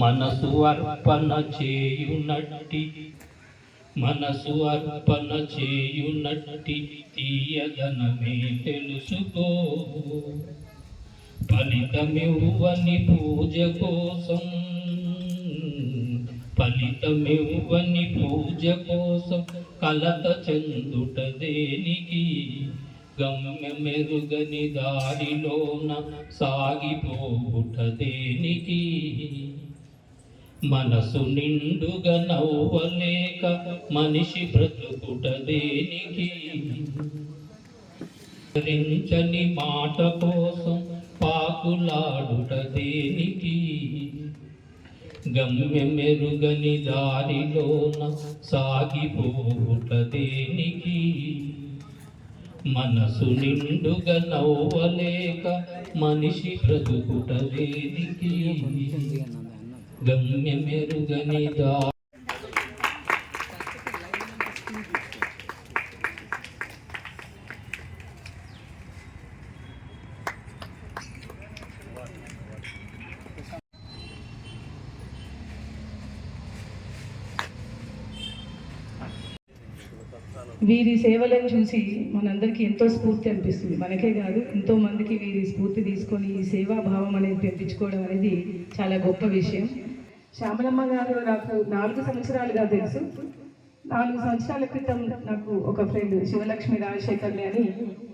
మనసు అర్పణ చేయునట్టి, మనసు అర్పణ చేయునట్టి తీయగనమే తెలుసుకో, ఫలితమివ్వని పూజ కోసం, ఫలితమివ్వని పూజ కోసం కలత చెందుట దేనికి, గమ్యమెరుగని దారిలోన సాగిపోవుట దేనికి, మనసు నిండుగా నవ్వలేక మనిషి బ్రతుకుట దేనికి? రించని మాట కోసం పాకులాడుట దేనికి? గమ్యమెరుగని దారిలోన సాగిపోవుట దేనికి? మనసు నిండుగా నవ్వలేక మనిషి బ్రతుకుట దేనికి? గమ్యమెరుగని దారి వీరి సేవలను చూసి మనందరికీ ఎంతో స్ఫూర్తి అనిపిస్తుంది. మనకే కాదు, ఎంతో మందికి వీరి స్ఫూర్తి తీసుకొని ఈ సేవాభావం అనేది పెంపించుకోవడం అనేది చాలా గొప్ప విషయం. శ్యామలమ్మ గారు నాకు 4 సంవత్సరాలుగా తెలుసు. 4 సంవత్సరాల క్రితం నాకు ఒక ఫ్రెండ్ శివలక్ష్మి రాజశేఖర్ని అని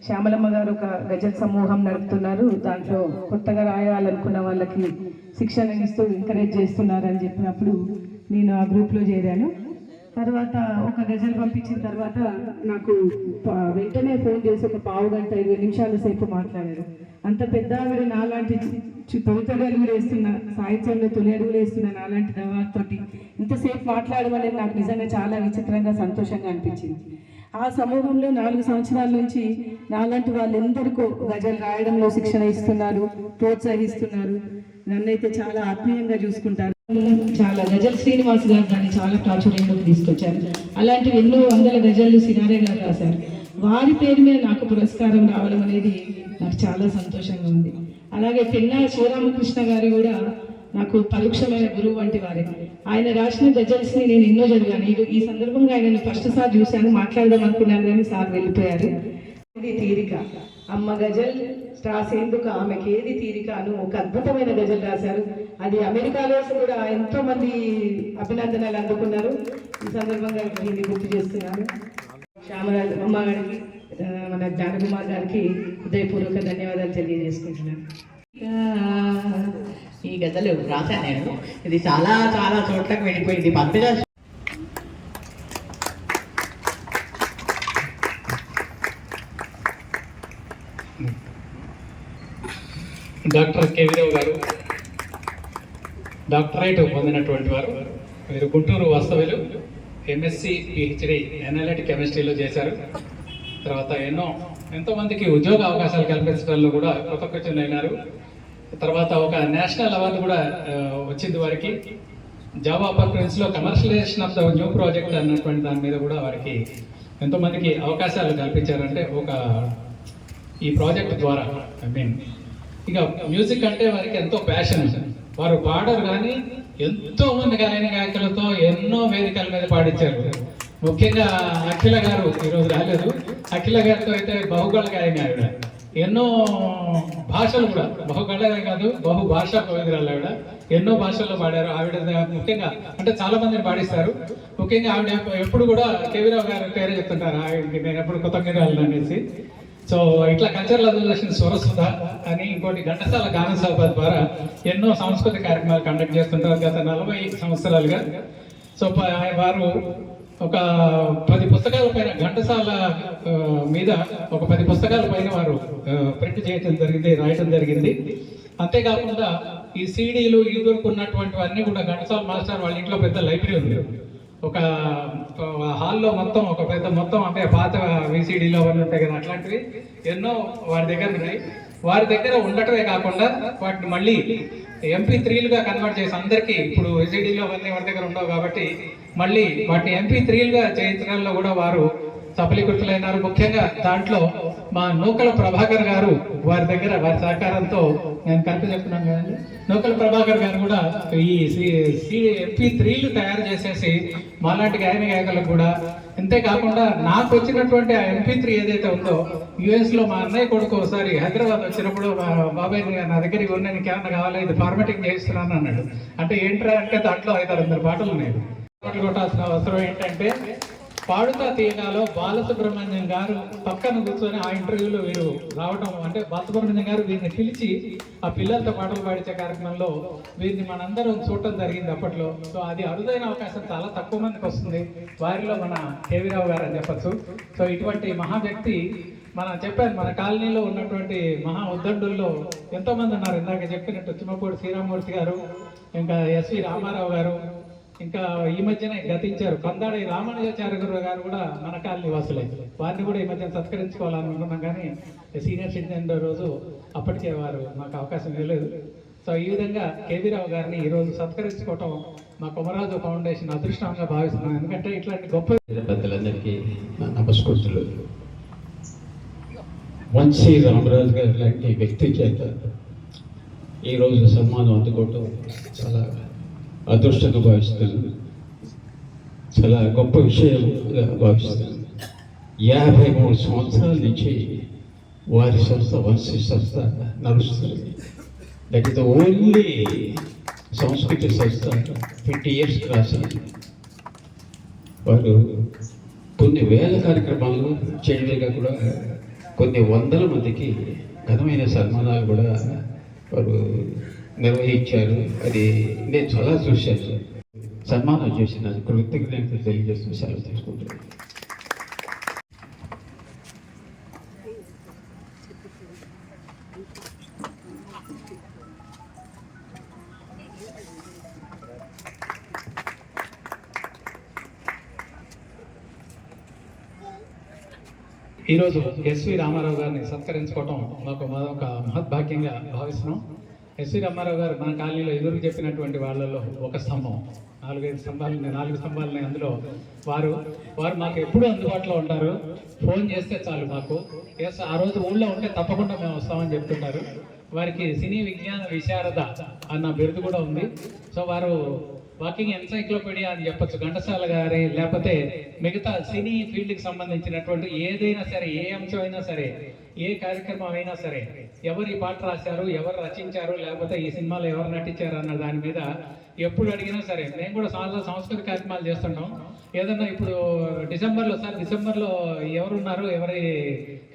శ్యామలమ్మ గారు ఒక గజల్ సమూహం నడుపుతున్నారు. దాంట్లో కొత్తగా రాయాలనుకున్న వాళ్ళకి శిక్షణ ఇస్తూ ఎంకరేజ్ చేస్తున్నారని చెప్పినప్పుడు నేను ఆ గ్రూప్లో చేరాను. తర్వాత ఒక గజల్ పంపించిన తర్వాత నాకు వెంటనే ఫోన్ చేసి ఒక పావు గంట 20 నిమిషాల సేపు మాట్లాడారు. అంత పెద్ద ఆవిడ నాలాంటి తొలి అడుగులు వేస్తున్న, సాహిత్యంలో తొలి అడుగులు వేస్తున్న నాలాంటి దవాతోటి ఇంతసేపు మాట్లాడమనేది నాకు నిజంగా చాలా విచిత్రంగా సంతోషంగా అనిపించింది. ఆ సమూహంలో 4 సంవత్సరాల నుంచి నాలాంటి వాళ్ళెందరికో గజల్ రాయడంలో శిక్షణ ఇస్తున్నారు, ప్రోత్సహిస్తున్నారు. నన్నైతే చాలా ఆత్మీయంగా చూసుకుంటారు. చాలా గజల్ శ్రీనివాస్ గారు దాన్ని చాలా ప్రాచుర్యంలోకి తీసుకొచ్చారు. అలాంటివి ఎన్నో వందల గజళ్ళు సినారే గారు రాశారు. వారి పేరు మీద నాకు పురస్కారం రావడం అనేది నాకు చాలా సంతోషంగా ఉంది. అలాగే పెన్నా శివరామకృష్ణ గారు కూడా నాకు పరోక్షమైన గురువు వంటి వారే. ఆయన రాసిన గజల్స్ని నేను ఎన్నో చదివాను. ఈ సందర్భంగా ఆయనను ఫస్ట్ సార్ చూశాను, మాట్లాడదాం అనుకున్నాను కానీ సార్ వెళ్ళిపోయారు. తీరిక అమ్మ గజల్ రాసేందుకు ఆమెకి ఏది తీరిక అను ఒక అద్భుతమైన గజల్ రాశారు. అది అమెరికాలో కూడా ఎంతో మంది అభినందనలు అందుకున్నారు. ఈ సందర్భంగా దీన్ని గుర్తు చేస్తున్నాను. శ్యామలమ్మ గారికి, మన జ్ఞానకుమార్ గారికి హృదయపూర్వక ధన్యవాదాలు తెలియజేసుకుంటున్నాను. ఈ గజలు రాశాను నేను. ఇది చాలా చాలా చోట్లకు వెళ్ళిపోయింది. పంపిగా డాక్టర్ కేవీరావు గారు డాక్టరేట్ పొందినటువంటి వారు. వీరు గుంటూరు వాస్తవ్యులు. ఎంఎస్సి పిహెచ్డి ఎనాలిటిక్ కెమిస్ట్రీలో చేశారు. తర్వాత ఎంతోమందికి ఉద్యోగ అవకాశాలు కల్పించడంలో కూడా కృతకృత్యులైనారు. తర్వాత ఒక నేషనల్ అవార్డు కూడా వచ్చింది వారికి. జావా ప్రిన్స్లో commercialisation of the new project అన్నటువంటి దాని మీద కూడా వారికి ఎంతోమందికి అవకాశాలు కల్పించారంటే ఈ ప్రాజెక్ట్ ద్వారా. ఇక మ్యూజిక్ అంటే వారికి ఎంతో ప్యాషన్. వారు పాడరు కానీ ఎంతో మంది గాయని గాయకులతో ఎన్నో వేదికల మీద పాడించారు. ముఖ్యంగా అఖిల గారు ఈరోజు రాలేదు. అఖిల గారితో అయితే బహుగళ గాయని ఆవిడ. ఎన్నో భాషలు కూడా, బహుగళ కాదు బహుభాషా కవిరాలు ఆవిడ. ఎన్నో భాషల్లో పాడారు ఆవిడ. ముఖ్యంగా అంటే చాలా మందిని పాడిస్తారు. ముఖ్యంగా ఆవిడ ఎప్పుడు కూడా కేవీరావు గారు పేరే చెప్తుంటారు ఆవిడకి, నేను ఎప్పుడు కొత్తగిరాలను అనేసి. సో ఇట్లా కల్చరల్ అసోసియేషన్ స్వరసుధ అని, ఇంకోటి ఘంటసాల గాన సభ ద్వారా ఎన్నో సాంస్కృతిక కార్యక్రమాలు కండక్ట్ చేస్తుంటారు గత 40 సంవత్సరాలుగా. సో వారు ఒక 10 పుస్తకాల పైన, ఘంటసాల మీద ఒక 10 పుస్తకాల పైన వారు ప్రింట్ చేయడం జరిగింది, రాయటం జరిగింది. అంతేకాకుండా ఈ సీడీలు ఎదుర్కొన్నటువంటివన్నీ కూడా ఘంటసాల మాస్టర్ వాళ్ళ ఇంట్లో పెద్ద లైబ్రరీ ఉంది. ఒక హాల్లో మొత్తం ఒక పెద్ద మొత్తం అంటే పాత విసిడీలో అవన్నీ ఉంటాయి కదా, అట్లాంటివి ఎన్నో వారి దగ్గర ఉన్నాయి. వారి దగ్గర ఉండటమే కాకుండా వాటిని మళ్ళీ MP3లుగా కన్వర్ట్ చేసి అందరికీ, ఇప్పుడు విసిడీలో అవన్నీ వారి దగ్గర ఉండవు కాబట్టి మళ్ళీ వాటిని MP3లుగా చేయించడంలో కూడా వారు సఫలీకృతులైనారు. ముఖ్యంగా దాంట్లో మా నూకల ప్రభాకర్ గారు వారి దగ్గర వారి సహకారంతో, నేను కరెక్ట్ చెప్తున్నాను కదండి, నూకల ప్రభాకర్ గారు కూడా ఈ MP3లు తయారు చేసేసి మాలాంటి గాయని గాయకులకు కూడా, అంతేకాకుండా నాకు వచ్చినటువంటి ఆ MP3 ఏదైతే ఉందో US లో మా అన్నయ్య కొడుకు ఒకసారి హైదరాబాద్ వచ్చినప్పుడు బాబాయ్ నా దగ్గర ఇవి ఉన్నాయి, నీకు ఏమన్నా కావాలా, ఇది ఫార్మాటింగ్ చేస్తున్నాను అన్నాడు. అంటే ఏంట్రా అంటే దాంట్లో 500-600 పాటలు ఉన్నాయి. పాటలు కొట్టాల్సిన అవసరం ఏంటంటే పాడుతా తీయగాలో బాలసుబ్రహ్మణ్యం గారు పక్కన కూర్చొని ఆ ఇంటర్వ్యూలో వీరు రావడం, అంటే బాలసుబ్రహ్మణ్యం గారు వీరిని పిలిచి ఆ పిల్లలతో పాటలు పాడించే కార్యక్రమంలో వీరిని మనందరం చూడటం జరిగింది అప్పట్లో. సో అది అరుదైన అవకాశం, చాలా తక్కువ మందికి వస్తుంది. వారిలో మన కేవీ రావు గారు అని చెప్పచ్చు. సో ఇటువంటి మహా వ్యక్తి చెప్పాను, మన కాలనీలో ఉన్నటువంటి మహా ఉద్దండుల్లో ఎంతో మంది ఉన్నారు. ఇందాక చెప్పినట్టు తుమ్మపూడి శ్రీరామమూర్తి గారు, ఇంకా ఎస్వి రామారావు గారు, ఇంకా ఈ మధ్యనే గతించారు కందాడి రామానుజాచార్య గురు గారు కూడా మన కాలనీ వాసులే. వారిని కూడా ఈ మధ్యన సత్కరించుకోవాలనుకున్నాం, కానీ సీనియర్ సిటిజన్ రోజు అప్పటికే వారు మాకు అవకాశం ఇవ్వలేదు. సో ఈ విధంగా కేవీ రావు గారిని ఈరోజు సత్కరించుకోవటం మా కొమరాజు ఫౌండేషన్ అదృష్టంగా భావిస్తున్నాం. ఎందుకంటే ఇట్లాంటి గొప్ప పెద్దలందరికీ నమస్కృతులు. వంశీ రామరాజు గారు లాంటి వ్యక్తి చేత ఈరోజు సన్మానం అందుకోవటం చాలా అదృష్టంగా భావిస్తున్నాను, చాలా గొప్ప విషయంగా భావిస్తున్నాను. 53 సంవత్సరాల నుంచి వారి సంస్థ వంశీ సంస్థ నడుస్తుంది. దట్ ఈస్ ద ఓన్లీ సంస్కృతి సంస్థ 50 years రాసింది. వారు కొన్ని వేల కార్యక్రమాలు చేయడమే కూడా కొన్ని వందల మందికి ఘనమైన సన్మానాలు కూడా వారు నిర్వహించారు. అది నేను చాలా చూశాను. సన్మానం చేసిన కృతజ్ఞతలు తెలియజేస్తూ సెలవు తీసుకుంటున్నాను. ఈరోజు ఎస్వి రామారావు గారిని సత్కరించుకోవటం మాకు ఒక మహద్భాగ్యంగా భావిస్తున్నాం. ఎస్వి రామారావు గారు మన కాలనీలో ఎదురు చెప్పినటువంటి వాళ్ళలో ఒక స్తంభం, 4 స్తంభాలని అందులో వారు మాకు ఎప్పుడూ అందుబాటులో ఉంటారు. ఫోన్ చేస్తే చాలు మాకు, ఎస్ ఆ రోజు ఊళ్ళో ఉంటే తప్పకుండా మేము వస్తామని చెప్తుంటారు. వారికి సినీ విజ్ఞాన విశారద అన్న బిరుదు కూడా ఉంది. సో వారు వాకింగ్ ఎన్సైక్లోపీడియా అని చెప్పచ్చు. ఘంటసాల గారి లేకపోతే మిగతా సినీ ఫీల్డ్కి సంబంధించినటువంటి ఏదైనా సరే, ఏ అంశం అయినా సరే, ఏ కార్యక్రమం అయినా సరే, ఎవరు ఈ పాట రాశారు, ఎవరు రచించారు, లేకపోతే ఈ సినిమాలో ఎవరు నటించారు అన్న దాని మీద ఎప్పుడు అడిగినా సరే, మేము కూడా చాలా సాంస్కృతిక కార్యక్రమాలు చేస్తుంటాం. ఏదన్నా ఇప్పుడు డిసెంబర్లో ఎవరున్నారు, ఎవరి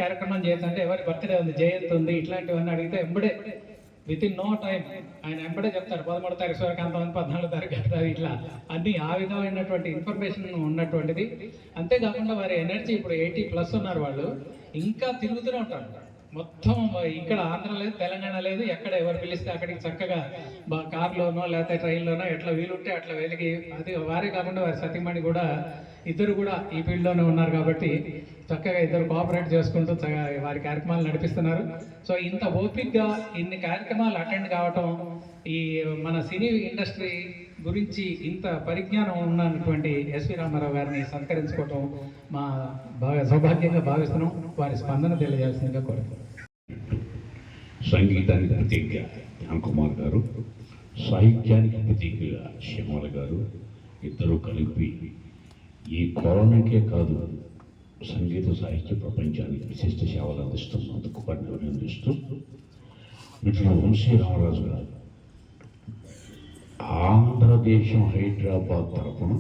కార్యక్రమం చేస్తుంటే, ఎవరి బర్త్డే ఉంది, జయంతి ఉంది, ఇట్లాంటివన్నీ అడిగితే ఎంబడే విత్ ఇన్ నో టైం ఆయన ఎంబడే చెప్తారు. 13వ తారీఖు సూర్యకాంతం, 14వ తారీఖు అంటారు. ఇట్లా అన్ని ఆ విధమైనటువంటి ఇన్ఫర్మేషన్ ఉన్నటువంటిది. అంతేకాకుండా వారి ఎనర్జీ, ఇప్పుడు 80+ ఉన్నారు వాళ్ళు, ఇంకా తిరుగుతూనే ఉంటారు. మొత్తం ఇక్కడ ఆంధ్ర లేదు, తెలంగాణ లేదు, ఎక్కడ ఎవరు పిలిస్తే అక్కడికి చక్కగా కార్లోనో లేకపోతే ట్రైన్లోనో ఎట్లా వీలుంటే అట్లా వెలిగి, అది వారే కాకుండా వారి సతీమణి కూడా ఇద్దరు కూడా ఈ ఫీల్డ్లోనే ఉన్నారు కాబట్టి చక్కగా ఇద్దరు కోఆపరేట్ చేసుకుంటూ వారి కార్యక్రమాలు నడిపిస్తున్నారు. సో ఇంత ఓపిక్గా ఇన్ని కార్యక్రమాలు అటెండ్ కావటం, ఈ మన సినీ ఇండస్ట్రీ గురించి ఇంత పరిజ్ఞానం ఉన్నటువంటి ఎస్వి రామారావు గారిని సత్కరించుకోవటం మా సౌభాగ్యంగా భావిస్తున్నాం. వారి స్పందన తెలియజేయాల్సిందిగా కోరుతున్నాం. సంగీతానికి ప్రతీకగా శ్యామ్ కుమార్ గారు, సాహిత్యానికి ప్రతీకగా శ్యామల గారు, ఇద్దరు కలిపి ఈ కరోనాకే కాదు సంగీత సాహిత్య ప్రపంచానికి విశిష్ట సేవలు అందిస్తున్నందుకు వారిని అభినందిస్తూ, వీటిలో వంశీ రామరాజు గారు ఆంధ్రదేశం హైదరాబాద్ తరఫున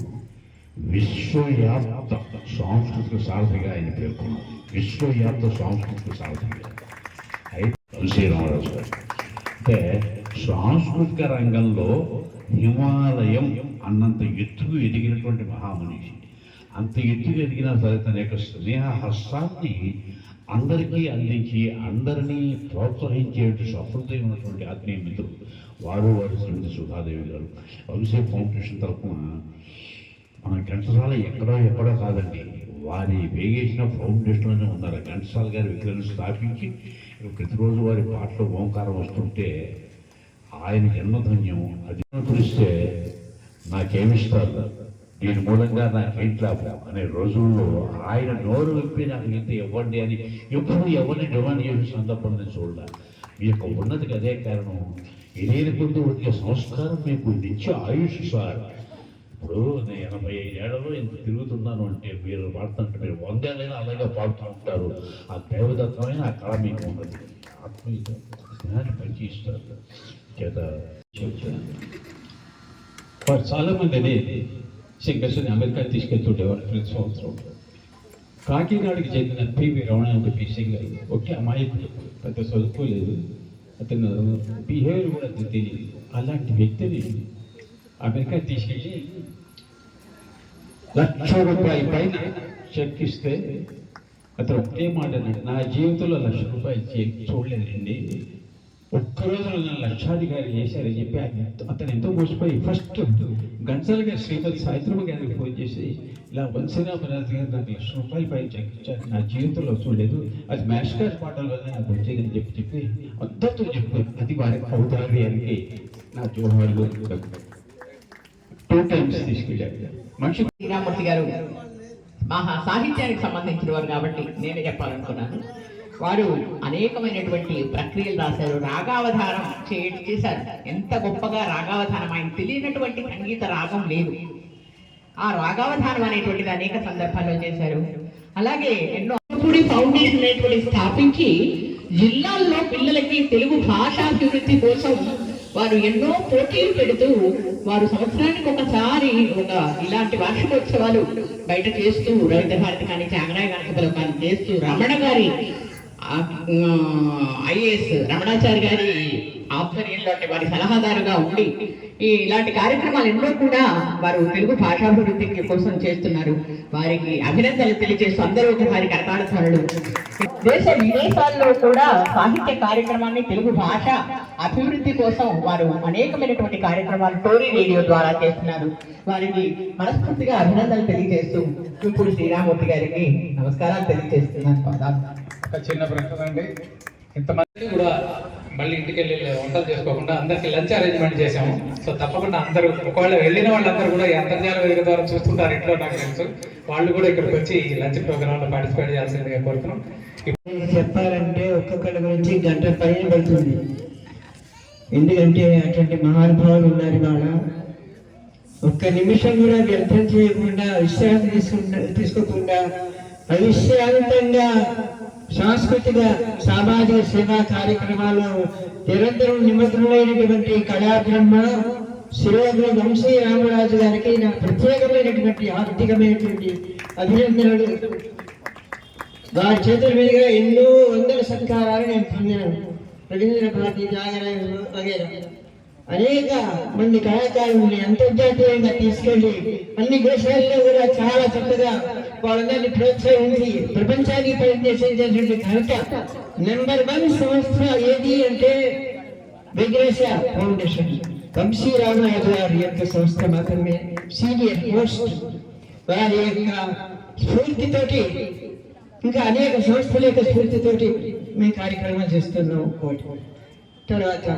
విశ్వవ్యాప్త సాంస్కృతిక సారథిగా ఆయన పేర్కొన్నారు. విశ్వవ్యాప్త సాంస్కృతిక సారథిగా వంశీ రామరాజు గారు అంటే సాంస్కృతిక రంగంలో హిమాలయం అన్నంత ఎత్తుకు ఎదిగినటువంటి మహామనిషి. అంత ఎత్తుకు ఎదిగినా సరే తన యొక్క స్నేహ హస్తాన్ని అందరికీ అందించి అందరినీ ప్రోత్సహించే సఫలత ఉన్నటువంటి ఆత్మీయ మిత్రులు వారు శ్రీమతి సుధాదేవి గారు. వంశీ ఫౌండేషన్ తరఫున మన ఘంటసాల ఎక్కడో కాదండి, వారి వేగేసిన ఫౌండేషన్లోనే ఉన్నారు. ఘంటసాల గారి విగ్రహం స్థాపించి ప్రతిరోజు వారి పాటలు ఓంకారం వస్తుంటే ఆయన జన్మధన్యం. అది కురిస్తే నాకేమిస్తారు, దీని మూలంగా నాకేంటి లాభం అనే రోజుల్లో ఆయన నోరు విప్పి నాకు ఇంత ఇవ్వండి అని ఎప్పుడు ఎవరిని డిమాండ్ చేసే సందర్భం నేను చూడాలి. మీ యొక్క ఉన్నతికి అదే కారణం. ఇదేని కొద్ది ఉడికే సంస్కారం మీకు నిత్య ఆయుష్ సార్. ఇప్పుడు నేను 85 ఏళ్లలో ఇంత తిరుగుతున్నాను అంటే మీరు పాడుతుంటే మీరు 100 ఏళ్ళైనా అలాగే పాడుతూ ఉంటారు. ఆ దైవదత్తమైన ఆ కళ మీకు ఉన్నది. ఆత్మీయ జ్ఞానాన్ని పనిచేస్తారు చేత చెప్తాను. వారు చాలామంది అనేది సింగర్స్ని అమెరికా తీసుకెళ్తుండేవాడు ప్రతి సంవత్సరం. కాకినాడకి చెందిన పివి రమణ అని చెప్పి సింగర్, ఒకే అమాయకుడు, పెద్ద చదువుకోలేదు, అతను బిహేవియర్ కూడా అతను తెలియదు. అలాంటి వ్యక్తిని అమెరికా తీసుకెళ్ళి ₹1,00,000 పైన చెక్ ఇస్తే అతను ఒకే మాట అన్నాడు, నా జీవితంలో ₹1,00,000 చెక్ చూడలేదండి, ఒక్కరోజు నన్ను లక్షాధికారి చేశారని చెప్పి అతను ఎంతో మోసపోయి ఫస్ట్ గంటల గారు శ్రీమతి సాయిత్రమ్మ గారికి ఫోన్ చేసి, ఇలా వంశీరామరాజు గారు నాకు ₹1,00,000 పైన చెక్ ఇచ్చారు, నా జీవితంలో చూడలేదు, అది మ్యాష్ కార్డ్ పాటల వల్ల నాకు వచ్చేదని చెప్పి అందరితో చెప్పారు. అది వారి ఔదార్యానికి నా జోహార్లు. 2 times తీసుకెళ్ళారు మనిషి. శ్రీరామూర్తి గారు మహా సాహిత్యానికి సంబంధించిన వారు కాబట్టి నేనే చెప్పాలనుకున్నాను. వారు అనేకమైనటువంటి ప్రక్రియలు రాశారు, రాగావధానం చేశారు. ఎంత గొప్పగా రాగావధానం, ఆయన తెలియనటువంటి సంగీత రాగం లేదు. ఆ రాగావధానం అనేటువంటిది అనేక సందర్భాల్లో చేశారు. అలాగే ఎన్నో ఫౌండేషన్ అనేటువంటి స్థాపించి జిల్లాల్లో పిల్లలకి తెలుగు భాషాభివృద్ధి కోసం వారు ఎన్నో పోటీలు పెడుతూ వారు సంవత్సరానికి ఒకసారి ఇలాంటి వార్షికోత్సవాలు బయట చేస్తూ, రవీంద్ర భారతి కానీ చాంగరాయ గణపతిలో కానీ చేస్తూ, రమణ గారి ఐఏఎస్ రమణాచారి గారి ఆధ్వర్యంలో వారి సలహాదారుగా ఉండి ఇలాంటి కార్యక్రమాలు ఎన్నో కూడా వారు తెలుగు భాషాభివృద్ధి కోసం చేస్తున్నారు. వారికి అభినందనలు తెలియజేస్తూ అందరూ ఒకసారి కర్తాళధ్వనులు. దేశ విదేశాల్లో కూడా సాహిత్య కార్యక్రమాన్ని తెలుగు భాష అభివృద్ధి కోసం వారు అనేకమైనటువంటి కార్యక్రమాలు టోరీ రేడియో ద్వారా చేస్తున్నారు. వారికి మనస్ఫూర్తిగా అభినందనలు తెలియజేస్తూ ఇప్పుడు శ్రీరామూర్తి గారికి నమస్కారాలు తెలియజేస్తున్నాను. ఒక చిన్న ప్రశ్న అండి, ఇంతమంది కూడా మళ్ళీ ఇంటికి వెళ్ళి వంటలు చేసుకోకుండా అందరికి లంచ్ అరేంజ్మెంట్ చేసాము. సో తప్పకుండా అందరూ, ఒకవేళ వెళ్ళిన వాళ్ళందరూ కూడా ఈ అంతర్జాల వేదిక ద్వారా చూస్తుంటారు ఇంట్లో, నాకు తెలుసు, వాళ్ళు కూడా ఇక్కడికి వచ్చి లంచ్ ప్రోగ్రాంలో పార్టిసిపేట్ చేయాల్సిందిగా కోరుతున్నాం. చెప్పాలంటే ఒక్కొక్కరి గురించి గంట పైన పడుతుంది, ఎందుకంటే అటువంటి మహానుభావులు ఉన్నారు. వాళ్ళ ఒక్క నిమిషం కూడా వ్యర్థం చేయకుండా, విశ్రాంతి తీసుకోకుండా అవిశ్రాంతంగా సాంస్కృతిక సామాజిక సేవా కార్యక్రమాల్లో నిరంతరం నిమగ్నమైనటువంటి కళాబ్రహ్మ శిరోగ్ర వంశీ రామరాజు గారికి నా ప్రత్యేకమైనటువంటి ఆర్థికమైనటువంటి అభినందనలు. వారి చేతుల మీదుగా ఎన్నో వందల సత్కారాలు నేను పొందాను. రవీంద్ర భారతి, త్యాగరాయ వగేరా అనేక మంది కళాకారుల్ని అంతర్జాతీయంగా తీసుకెళ్లి అన్ని దేశాల్లో కూడా చాలా చక్కగా వాళ్ళందరినీ ప్రోత్సహించి ప్రపంచానికి పరిచయించేటువంటి ఘనత నెంబర్ 1 సంస్థ ఏది అంటే విఘ్నేశ ఫౌండేషన్, వంశీ రామరాజు గారి యొక్క సంస్థ మాత్రమే సీనియర్ మోస్ట్. వారి యొక్క స్ఫూర్తితోటి, ఇంకా అనేక సంస్థల యొక్క స్ఫూర్తితోటి మేము కార్యక్రమాలు చేస్తున్నాం. తర్వాత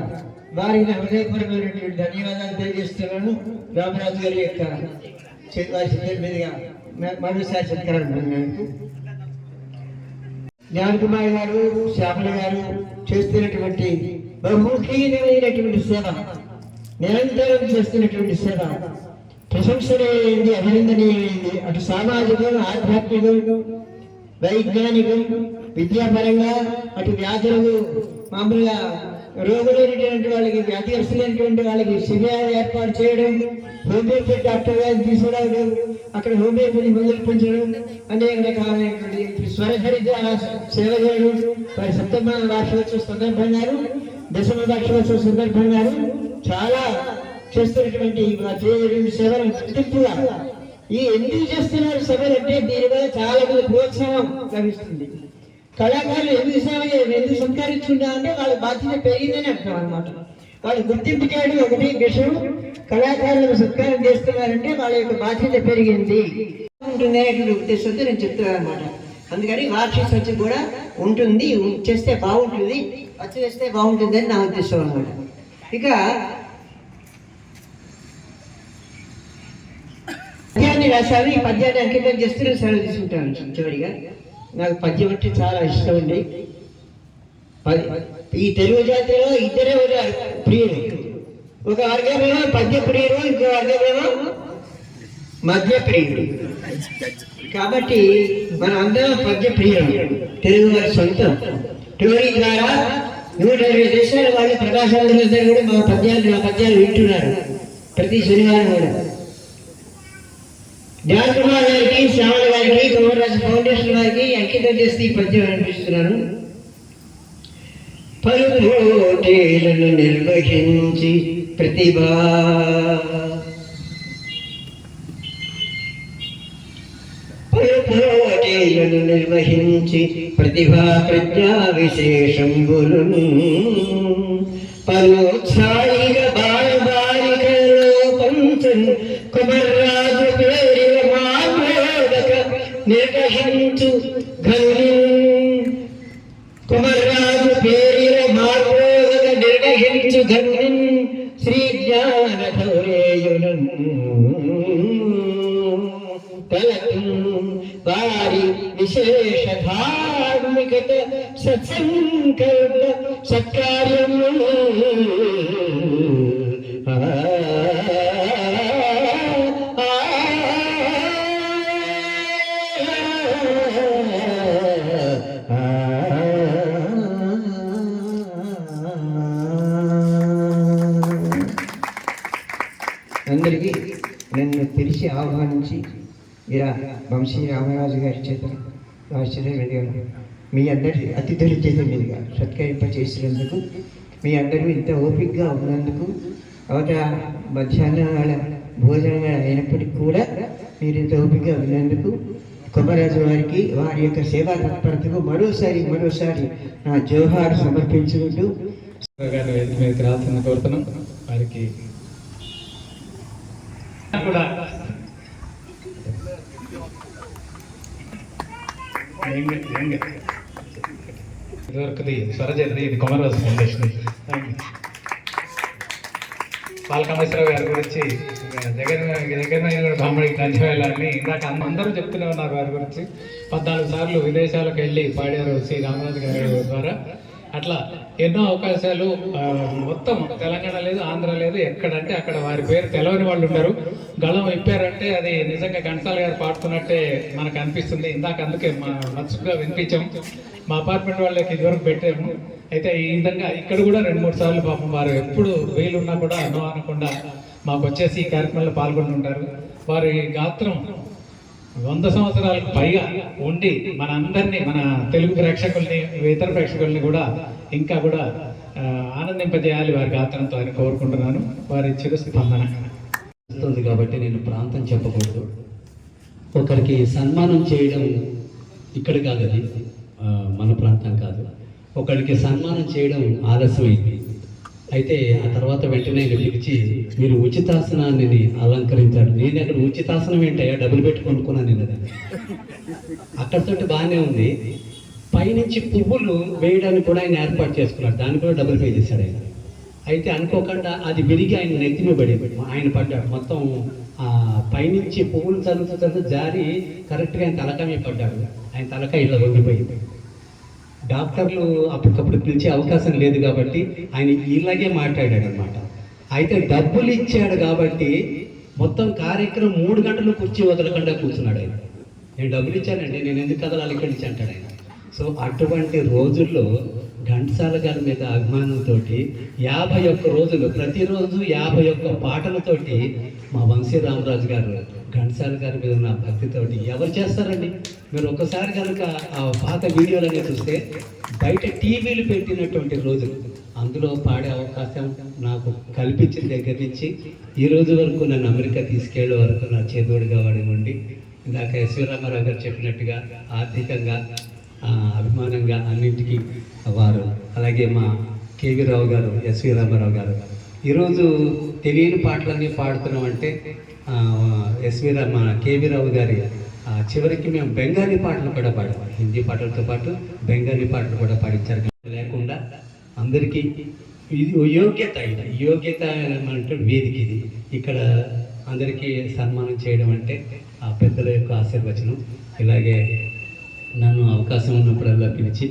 వారికి హృదయపూర్వకమైనటువంటి ధన్యవాదాలు తెలియజేస్తున్నాను. రామరాజు గారి యొక్క వారి చేతుల మీదుగా మరోసారి సత్కారం పొందినందుకు. జ్ఞానకుమారి గారు, శ్యామల గారు చేస్తున్నటువంటి బహుముఖీనమైనటువంటి సేవ, నిరంతరం చేస్తున్నటువంటి సేవ ప్రశంసనీయమైంది, అభినందనీయమైంది. అటు సామాజికం, ఆధ్యాత్మికం, వైజ్ఞానికం, విద్యాపరంగా, అటు వ్యాధులు మామూలుగా రోగులైనటువంటి వాళ్ళకి, వ్యాధిగ్రస్తులైనటువంటి వాళ్ళకి శిబిరాలు ఏర్పాటు చేయడం, హోమియోపతి డాక్టర్ గారిని తీసుకురావడం, అక్కడ హోమియోపతి మందులు పెంచడం, అనేక రకాలైనటువంటి స్వరహరిత సేవ చేయడం. వారి 7వ వార్షికోత్సవ సందర్భంగా, 10వ వార్షికోత్సవ సందర్భంగా చాలా చేస్తున్నటువంటి సేవలు గుర్తింపుగా ఈ ఎందుకు చేస్తున్నారు సభలు అంటే దీనివల్ల చాలా మంది ప్రోత్సాహం లభిస్తుంది. కళాకారులు ఎందుకు సంస్కరించుకుంటా అంటే వాళ్ళ బాధ్యత పెరిగిందని అర్థం అనమాట. వాళ్ళు గుర్తింపు చేయడం ఒకటి విషయం, కళాకారులకు సత్కారం చేస్తున్నారంటే వాళ్ళ యొక్క బాధ్యత పెరిగింది ఉంటుందనేటువంటి ఉద్దేశంతో నేను చెప్తున్నాను అనమాట. అందుకని వార్షిక సత్యం కూడా ఉంటుంది, చేస్తే బాగుంటుంది, చేస్తే బాగుంటుంది అని నా ఉద్దేశం అనమాట. ఇక పద్యాన్ని రాశాను. ఈ పద్యాన్ని అంకితం చేస్తూ సెలవు తీసుకుంటాను. చివరిగా నాకు పద్యం అంటే చాలా ఇష్టం అండి. ఈ తెలుగు జాతిలో ఇద్దరే ఉన్నారు ప్రియులు. ఒక వర్గమేమో పద్య ప్రియుడు, ఇంకో వర్గమేమో మధ్య ప్రియుడు. కాబట్టి మనం అందరం పద్య ప్రియులు, తెలుగు వారి సొంతం. టోరీ ద్వారా 120 దేశాల వాళ్ళు ప్రకాశాలందరూ కూడా మా పద్యాలు వింటున్నారు ప్రతి శనివారం కూడా. జ్ఞాన్ కుమార్ గారికి, శ్యామల గారికి, కొమర్రాజు ఫౌండేషన్ వారికి అంకితం చేసి ఈ పద్యం అనిపిస్తున్నాను. పలుపోటీలను నిర్వహించి పలుపోటీలను నిర్వహించి ప్రతిభా ప్రజ్ఞా విశేషంబులు పరోత్సాహిగా బాలబాలికలో పంచన్ కుమర్రాజు పేరిన మామోదక నిర్వహించు ఘనుని కుమర్రాజు పేరిన మార్గోదక నిర్వహించు ఘనుని శ్రీ జ్ఞాన ధౌరేయులను వారి విశేష ధార్మికత సత్సంకల్ప సత్కార్యము అందరికీ నన్ను పిలిచి ఆహ్వానించి ఇలా వంశీ రామరాజు గారి చేత ఆశ్చర్య మీదుగా మీ అందరి అతిథుల చేత మీదుగా సత్కరింప చేసినందుకు, మీ అందరూ ఇంత ఓపికగా ఉన్నందుకు, అవత మధ్యాహ్నాల భోజనం అయినప్పటికీ కూడా మీరు ఇంత ఓపికగా ఉన్నందుకు కొమరాజు వారికి వారి యొక్క సేవా తత్పరతకు మరోసారి నా జోహార్ సమర్పించుకుంటూ రావాల్సిన కోరుతున్నాం. వారికి కూడా ఇదివరకుది స్వరజది, ఇది కొమర్రాజు ఫౌండేషన్. బాలకామేశ్వరరావు గారి గురించి జగన్ బామ్మడికి నంచివేయాలని ఇందాక అందరూ చెప్తూనే ఉన్నారు. వారి గురించి 14 సార్లు విదేశాలకు వెళ్ళి పాడారు శ్రీ రామరాజు గారి ద్వారా. అట్లా ఎన్నో అవకాశాలు మొత్తం తెలంగాణ లేదు, ఆంధ్ర లేదు, ఎక్కడంటే అక్కడ వారి పేరు తెలవని వాళ్ళు ఉండరు. గళం ఇప్పారంటే అది నిజంగా ఘంటసాల గారు పాడుతున్నట్టే మనకు అనిపిస్తుంది. ఇందాక అందుకే మచ్చుగా వినిపించాం. మా అపార్ట్మెంట్ వాళ్ళకి ఇదివరకు పెట్టాము. అయితే ఈ విధంగా ఇక్కడ కూడా 2-3 సార్లు పాపం వారు ఎప్పుడు వీలున్నా కూడా అనో అనకుండా మాకు వచ్చేసి ఈ కార్యక్రమంలో పాల్గొంటుంటారు. వారి గాత్రం 100 సంవత్సరాలకు పైగా ఉండి మన అందరినీ, మన తెలుగు ప్రేక్షకుల్ని, ఇతర ప్రేక్షకుల్ని కూడా ఇంకా కూడా ఆనందింపజేయాలి వారి గాత్రంతో అని కోరుకుంటున్నాను. వారి చిరుస్పందన వస్తుంది కాబట్టి నేను ప్రాంతం చెప్పకూడదు. ఒకరికి సన్మానం చేయడం ఇక్కడ కాదు, అది మన ప్రాంతం కాదు. ఒకరికి సన్మానం చేయడం ఆలస్యమైంది. అయితే ఆ తర్వాత వెంటనే పిలిచి మీరు ఉచితాసనాన్ని అలంకరించాడు. నేను అక్కడ ఉచితాసనం ఏంటయ్యా, డబ్బులు పెట్టి కొనుక్కున్నాను నేను. అది అక్కడితోటి బాగానే ఉంది. పైనుంచి పువ్వులు వేయడానికి కూడా ఆయన ఏర్పాటు చేసుకున్నాడు. దానికి కూడా డబ్బులు పే చేశాడు ఆయన. అయితే అనుకోకుండా అది విరిగి ఆయన నెత్తిన పడి ఆయన పడ్డాడు. మొత్తం పైనుంచి పువ్వులు చదువుతూ జారి కరెక్ట్గా ఆయన తలకాయ మీద పడ్డాడు. ఆయన తలకాయ ఇలా వంగిపోయింది. డాక్టర్లు అప్పటికప్పుడు పిలిచే అవకాశం లేదు కాబట్టి ఆయన ఇలాగే మాట్లాడాడు అనమాట. అయితే డబ్బులు ఇచ్చాడు కాబట్టి మొత్తం కార్యక్రమం 3 గంటలు కుర్చీ వదలకుండా కూర్చున్నాడు ఆయన. నేను డబ్బులు ఇచ్చానండి, నేను ఎందుకు కదలాలి ఇక్కడి నుంచి అంటాడు ఆయన. సో అటువంటి రోజుల్లో ఘంటసాల గారి మీద అభిమానంతో 51 రోజులు ప్రతిరోజు 51 పాటలతోటి మా వంశీ రామరాజు గారు ఘంటసాల గారి మీద ఉన్న భక్తితోటి ఎవరు చేస్తారండి? మీరు ఒక్కసారి కనుక ఆ పాత వీడియోలన్నీ చూస్తే బయట టీవీలు పెట్టినటువంటి రోజులు, అందులో పాడే అవకాశం నాకు కల్పించిన దగ్గర నుంచి ఈ రోజు వరకు నన్ను అమెరికా తీసుకెళ్లే వరకు నా చేదోడుగా వాడి ఉండి, ఇందాక ఎస్వి రామారావు గారు చెప్పినట్టుగా ఆర్థికంగా అభిమానంగా అన్నింటికీ వారు, అలాగే మా కేవీ రావు గారు, ఎస్వి రామారావు గారు ఈరోజు తెలియని పాటలన్నీ పాడుతున్నామంటే మన కేవీ రావు గారి చివరికి మేము బెంగాలీ పాటలు కూడా పాడాము. హిందీ పాటలతో పాటు బెంగాలీ పాటలు కూడా పాడించారు. లేకుండా అందరికీ ఇది యోగ్యత, యోగ్యత అంటే వేదిక ఇది. ఇక్కడ అందరికీ సన్మానం చేయడం అంటే ఆ పెద్దల యొక్క ఆశీర్వచనం. ఇలాగే నన్ను అవకాశం ఉన్నప్పుడల్లా పిలిచి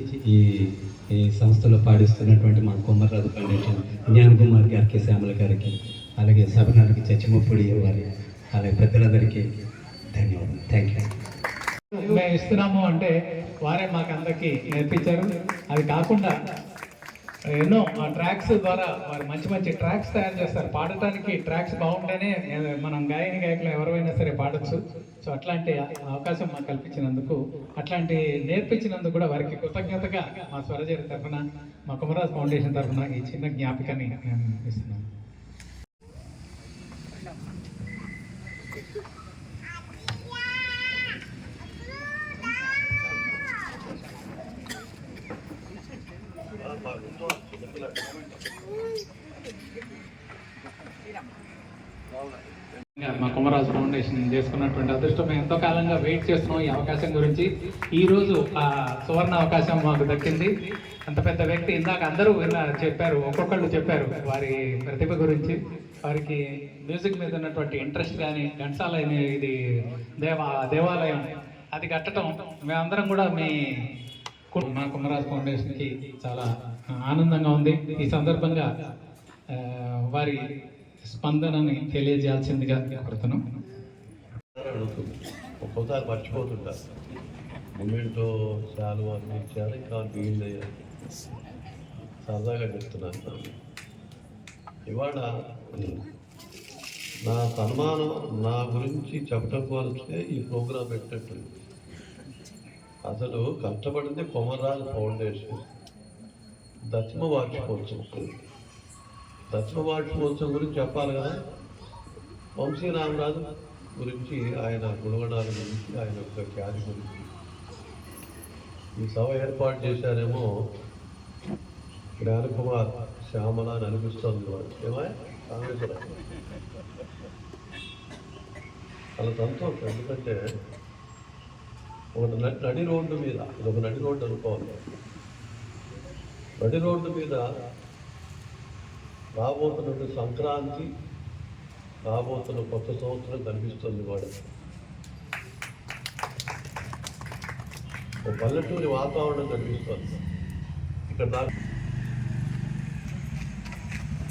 ఈ సంస్థలో పాడిస్తున్నటువంటి మా కొమర్రాజు ఫౌండేషన్ జ్ఞాన్ కుమార్ గారికి, శ్యామల గారికి, అలాగే సభనాడికి చచ్చిమప్పుడి వారి, అలాగే పెద్దలందరికీ ధన్యవాదాలు. Thank you. మేము ఇస్తున్నాము అంటే వారే మాకు అందరికీ నేర్పించారు. అది కాకుండా ఎన్నో ఆ ట్రాక్స్ ద్వారా వారు మంచి మంచి ట్రాక్స్ తయారు చేస్తారు. పాడటానికి ట్రాక్స్ బాగుంటేనే మనం గాయకులు ఎవరైనా సరే పాడొచ్చు. సో అట్లాంటి అవకాశం మాకు కల్పించినందుకు, అట్లాంటి నేర్పించినందుకు కూడా వారికి కృతజ్ఞతగా మా స్వరజరి తరఫున, మా కొమరాజ్ ఫౌండేషన్ తరఫున ఈ చిన్న జ్ఞాపికని మేము ఇస్తున్నాం. మా కొమరాజు ఫౌండేషన్ చేసుకున్నటువంటి అదృష్టం మేము ఎంతో కాలంగా వెయిట్ చేస్తున్నాం. ఈ అవకాశం గురించి ఈ రోజు ఆ సువర్ణ అవకాశం మాకు దక్కింది. అంత పెద్ద వ్యక్తి ఇందాక అందరూ చెప్పారు, ఒక్కొక్కళ్ళు చెప్పారు వారి ప్రతిభ గురించి. వారికి మ్యూజిక్ మీద ఉన్నటువంటి ఇంట్రెస్ట్ కానీ, ఘంటసాల ఇది దేవాలయం అది కట్టడం మేమందరం కూడా మా కొమరాజు ఫౌండేషన్కి చాలా ఆనందంగా ఉంది. ఈ సందర్భంగా వారి స్పందనని తెలియజేయాల్సిందిగా కోరుతున్నాం. ఒక్కోసారి మర్చిపోతుంటారు. మూమెంటో చాలు అన్ని ఇచ్చారు, ఇంకా బిగిన్ అయ్యారు. సరదాగా చెప్తున్నాను. ఇవాళ నా సన్మానం నా గురించి చెప్పడం కోరితే ఈ ప్రోగ్రాం పెట్టినట్టు. అసలు కష్టపడింది కొమరాజు ఫౌండేషన్ దశమ వార్షికోత్సవం. దశమ వార్షికోత్సవం గురించి చెప్పాలి కదా. వంశీ రామరాజు గురించి, ఆయన గుణగణాల గురించి, ఆయన యొక్క ఖ్యాతి గురించి ఈ సభ ఏర్పాటు చేశారేమో జ్ఞానకుమార్ శ్యామల అని అనిపిస్తుంది. వాడు ఏమాయ కామేశ్వరం చాలా సంతోషం. ఎందుకంటే ఒక నడి రోడ్డు మీద, ఇది ఒక నడి రోడ్డు అనుకోవాలి, నడి రోడ్డు మీద రాబోతున్న సంక్రాంతి, రాబోతున్న కొత్త సంవత్సరం కనిపిస్తుంది. వాడు ఒక పల్లెటూరి వాతావరణం కనిపిస్తుంది. ఇక్కడ నాకు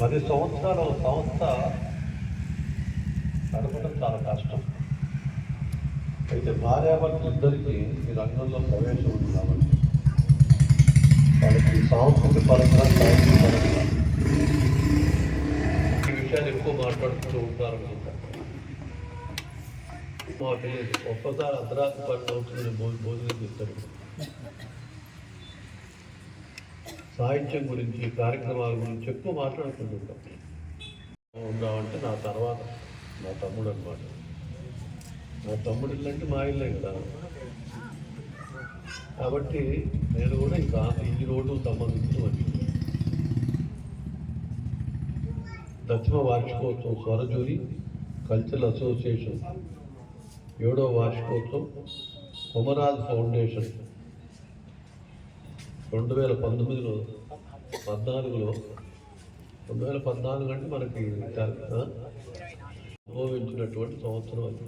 10 సంవత్సరాల సంస్థ నడపడం చాలా కష్టం. అయితే భార్యాభర్తలు ఇద్దరికి ఈ రంగంలో ప్రవేశం ఉంది కాబట్టి వాళ్ళకి సాంస్కృతిక పరంగా, సాంస్కృతిక పరంగా ఈ విషయాన్ని ఎక్కువ మాట్లాడుతూ ఉంటారు అనుకుంటా. మాకు తెలియదు. ఒక్కసారి అర్ధరాత్రి 12 అవుతుంది భోజనం చేస్తారు. సాహిత్యం గురించి, కార్యక్రమాల గురించి ఎక్కువ మాట్లాడుకుంటుంటాం. ఉన్నామంటే నా తర్వాత నా తమ్ముడు అనమాట. నా తమ్ముడు ఇల్లంటే మా ఇల్లే కదా. కాబట్టి నేను కూడా ఇంకా ఈ రోడ్డు సంబంధించిన దశమ వార్షికోత్సవం స్వరజూరి కల్చరల్ అసోసియేషన్ 7వ వార్షికోత్సవం కొమరాజ్ ఫౌండేషన్ 2014లో 2014 అంటే మనకి అనుభవించినటువంటి సంవత్సరం అది.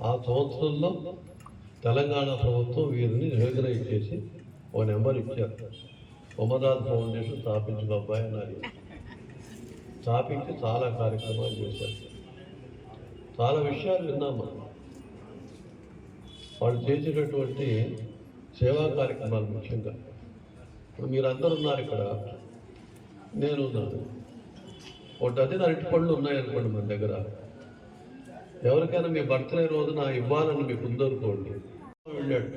ఆ సంవత్సరంలో తెలంగాణ ప్రభుత్వం వీరిని రికగ్నైజ్ చేసి ఒక నెంబర్ ఇచ్చారు. కొమరాజ్ ఫౌండేషన్ స్థాపించిన అబ్బాయి అన్నారు. స్థాపించి చాలా కార్యక్రమాలు చేశారు. చాలా విషయాలు విన్నాం మనం. వాళ్ళు చేసేటటువంటి సేవా కార్యక్రమాలు ముఖ్యంగా. ఇప్పుడు మీరందరూ ఉన్నారు ఇక్కడ, నేనున్నాను. ఒక డజన్ అరటిపళ్ళు ఉన్నాయనుకోండి మన దగ్గర. ఎవరికైనా మీ బర్త్డే రోజున ఇవ్వాలని మీకు ఉందనుకోండి, వెళ్ళాడు,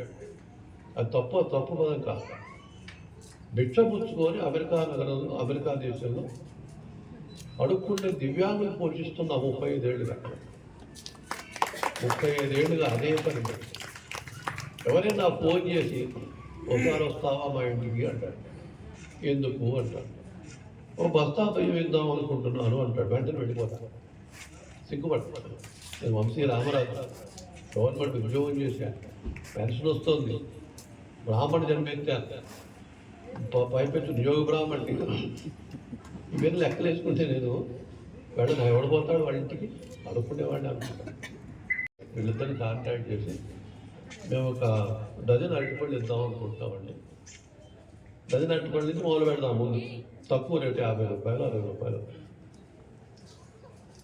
అది తప్పు పదం కాదు. భిక్ష పుచ్చుకొని అమెరికా దేశంలో అడుక్కుంటే దివ్యాంగులు పోషిస్తున్న 35 ఏళ్ళుగా అదే పని. ఎవరైనా ఫోన్ చేసి ఒకసారి వస్తావా మా ఇంటికి అంటాడు. ఎందుకు అంటాడు. ఓ బస్తా బియ్యం ఇద్దాం అనుకుంటున్నాను అంటాడు. వెంటనే వెళ్ళిపోతాడు. సిగ్గుపడతాడు. నేను వంశీ రామరాజు గవర్నమెంట్ ఉద్యోగం చేశాను, పెన్షన్ వస్తుంది, బ్రాహ్మణ జన్మెత్తాను, పైపెచ్చు నియోగ బ్రాహ్మణి, ఇవన్నీ లెక్కలేసుకుంటే నేను ఎవడిపోతాడు వాళ్ళ ఇంటికి అడుక్కునేవాడిని అనుకుంటాను. వీళ్ళిద్దరిని కాంటాక్ట్ చేసి మేము ఒక డజన్ అరటిపళ్ళు ఇద్దాం అనుకుంటున్నామండి. డజన్ అరటిపళ్ళు నుంచి మొదలు పెడదాం. ముందు తక్కువ రేటు 50 రూపాయలు 60 రూపాయలు.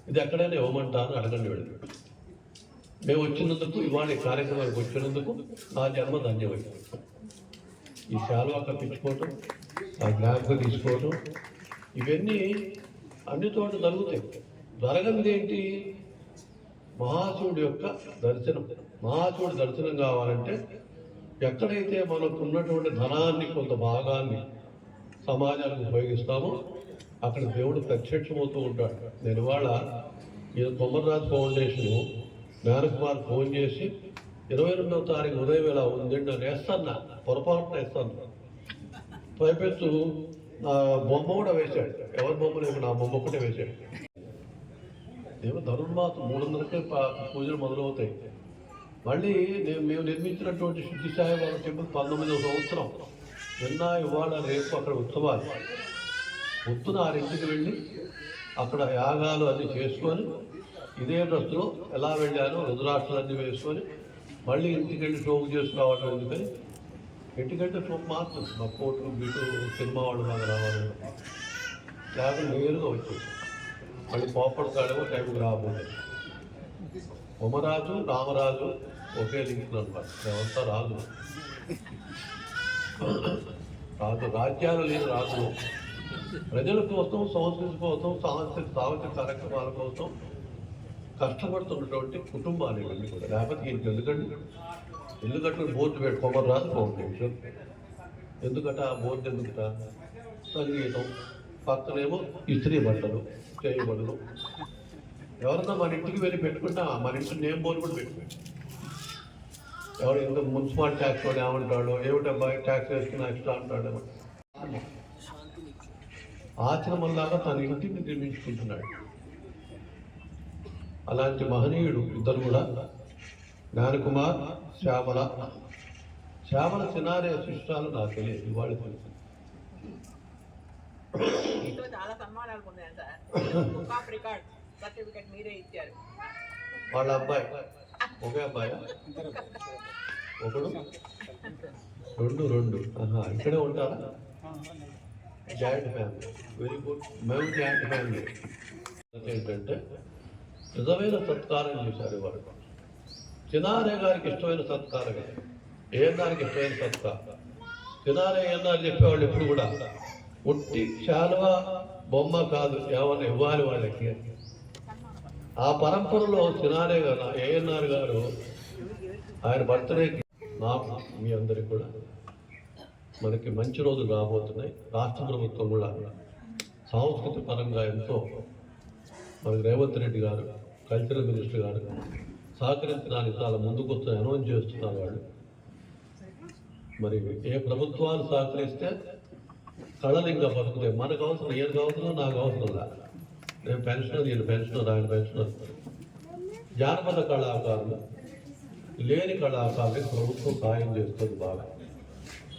ఇది ఎక్కడైనా ఇవ్వమంటాను అడగండి. వెళ్ళి మేము వచ్చినందుకు, ఇవాళ కార్యక్రమానికి వచ్చినందుకు నా జన్మ ధన్యమైంది. ఈ శాలువా కప్పించుకోవటం, ఆ జ్ఞాపకం తీసుకోవడం, ఇవన్నీ అన్ని చోట్ల జరుగుతాయి. జరగనిది ఏంటి? మహాశివుడి యొక్క దర్శనం. మహాశివుడి దర్శనం కావాలంటే ఎక్కడైతే మనకు ఉన్నటువంటి ధనాన్ని, కొంత భాగాన్ని సమాజానికి ఉపయోగిస్తామో అక్కడ దేవుడు ప్రత్యక్షమవుతూ ఉంటాడు. నేను ఇవాళ ఈ కొమర్రాజు ఫౌండేషను జ్ఞానకుమార్ ఫోన్ చేసి 22వ తారీఖు ఉదయం ఇలా ఉంది, నేను వేస్తాను, పొరపాటున వేస్తాను. పైపెత్తు నా బొమ్మ కూడా వేశాడు. ఎవరి బొమ్మ లేదు, నా బొమ్మ ఒకటే వేశాడు. ఏమో ధనుర్మాసం 300కే పూజలు మొదలవుతాయి. మళ్ళీ మేము నిర్మించినటువంటి శుద్ధి సాయిబాబా టెంపుల్ 19వ సంవత్సరం. నిన్న ఇవాళ రేపు అక్కడ ఉత్సవాలు. పొద్దున 6ంటికి వెళ్ళి అక్కడ యాగాలు అన్నీ చేసుకొని ఇదే డ్రెస్సులో ఎలా వెళ్ళానో రుద్రాక్షలన్నీ వేసుకొని మళ్ళీ ఇంటికి వెళ్ళి షోకు చేసుకోవడం. ఎందుకని ఇంటికంటే షోకు మాత్రం మా కోర్టు బీటు సినిమా వాళ్ళు బాగా రావాలి, లేకపోతే నేరుగా వచ్చేసి మళ్ళీ పోపడు కాడేమో టైంకి రాబోతుంది. కొమరాజు రామరాజు ఒకే లింకులు అనమాట. మేమంతా రాజు రాజ్యాలు లేని రాజులు. ప్రజల కోసం, సంస్కృతి కోసం, సాంస్కృతిక కార్యక్రమాల కోసం కష్టపడుతున్నటువంటి కుటుంబాలు ఇవన్నీ కూడా. లేకపోతే ఇంటి ఎందుకంటే బోర్డు పెట్టి కొమర్రాజు ఫౌండేషన్ ఎందుకట, ఆ బోర్డు ఎందుకట? సంగీతం, పక్కనేమో ఇస్త్రీ బట్టలు, చేయబడులు. ఎవరన్నా మన ఇంటికి వెళ్ళి పెట్టుకుంటా మన ఇంటి నేమ్ బోర్డు కూడా పెట్టుకుంటాం. ఎవరు ఇంత మున్సిపాలిటీ ట్యాక్స్ వాడు ఏమంటాడు, ఏమిటబ్బాయి ట్యాక్స్ వేసుకున్నా ఎక్స్ట్రా అంటాడు. ఆశ్రమంలాగా తన ఇంటిని నిర్మించుకుంటున్నాడు. అలాంటి మహనీయుడు ఇద్దరు కూడా, జ్ఞానకుమార్, శ్యామల. సినారే శిష్టాలు నాకు తెలియదు, ఇవాళ తెలుసు. చాలా సన్మానాలు పొందాను సార్. రికార్డ్ సర్టిఫికెట్ మీరే ఇచ్చారు. వాళ్ళ అబ్బాయి ఒకే అబ్బాయి, ఒకడు రెండు. ఇక్కడే ఉంటారా? Joint family, very good. మేము జాయింట్ ఫ్యామిలీ. ఏంటంటే నిజమైన సత్కారం చేశారు వాడు. సినారే గారికి ఇష్టమైన సత్కారం, ఏఎన్ఆర్కి ఇష్టమైన సత్కారం. సినారే ఏఎన్ఆర్ చెప్పేవాళ్ళు ఎప్పుడు కూడా ఉట్టి శాలువా బొమ్మ కాదు, ఏమన్నా ఇవ్వాలి వాళ్ళకి. ఆ పరంపరలో సినారే గారు, ఏఎన్ఆర్ గారు ఆయన బర్త్డేకి నాకు మీ అందరికి కూడా మనకి మంచి రోజులు రాబోతున్నాయి. రాష్ట్ర ప్రభుత్వం కూడా సాంస్కృతిక పరంగా ఎంతో మనకి రేవంత్ రెడ్డి గారు, కల్చరల్ మినిస్టర్ గారు సహకరించడానికి చాలా ముందుకు వచ్చి అనౌన్స్ చేస్తున్నారు వాళ్ళు. మరి ఏ ప్రభుత్వాలు సహకరిస్తే కళలు ఇంకా బతుకుతాయి. మనకు అవసరం, ఏది అవసరం, నాకు అవసరం లేదు. నేను పెన్షనర్, ఆయన పెన్షనర్. జానపద కళాకారులు, లేని కళాకారులకు ప్రభుత్వం సాయం చేస్తుంది బాగా.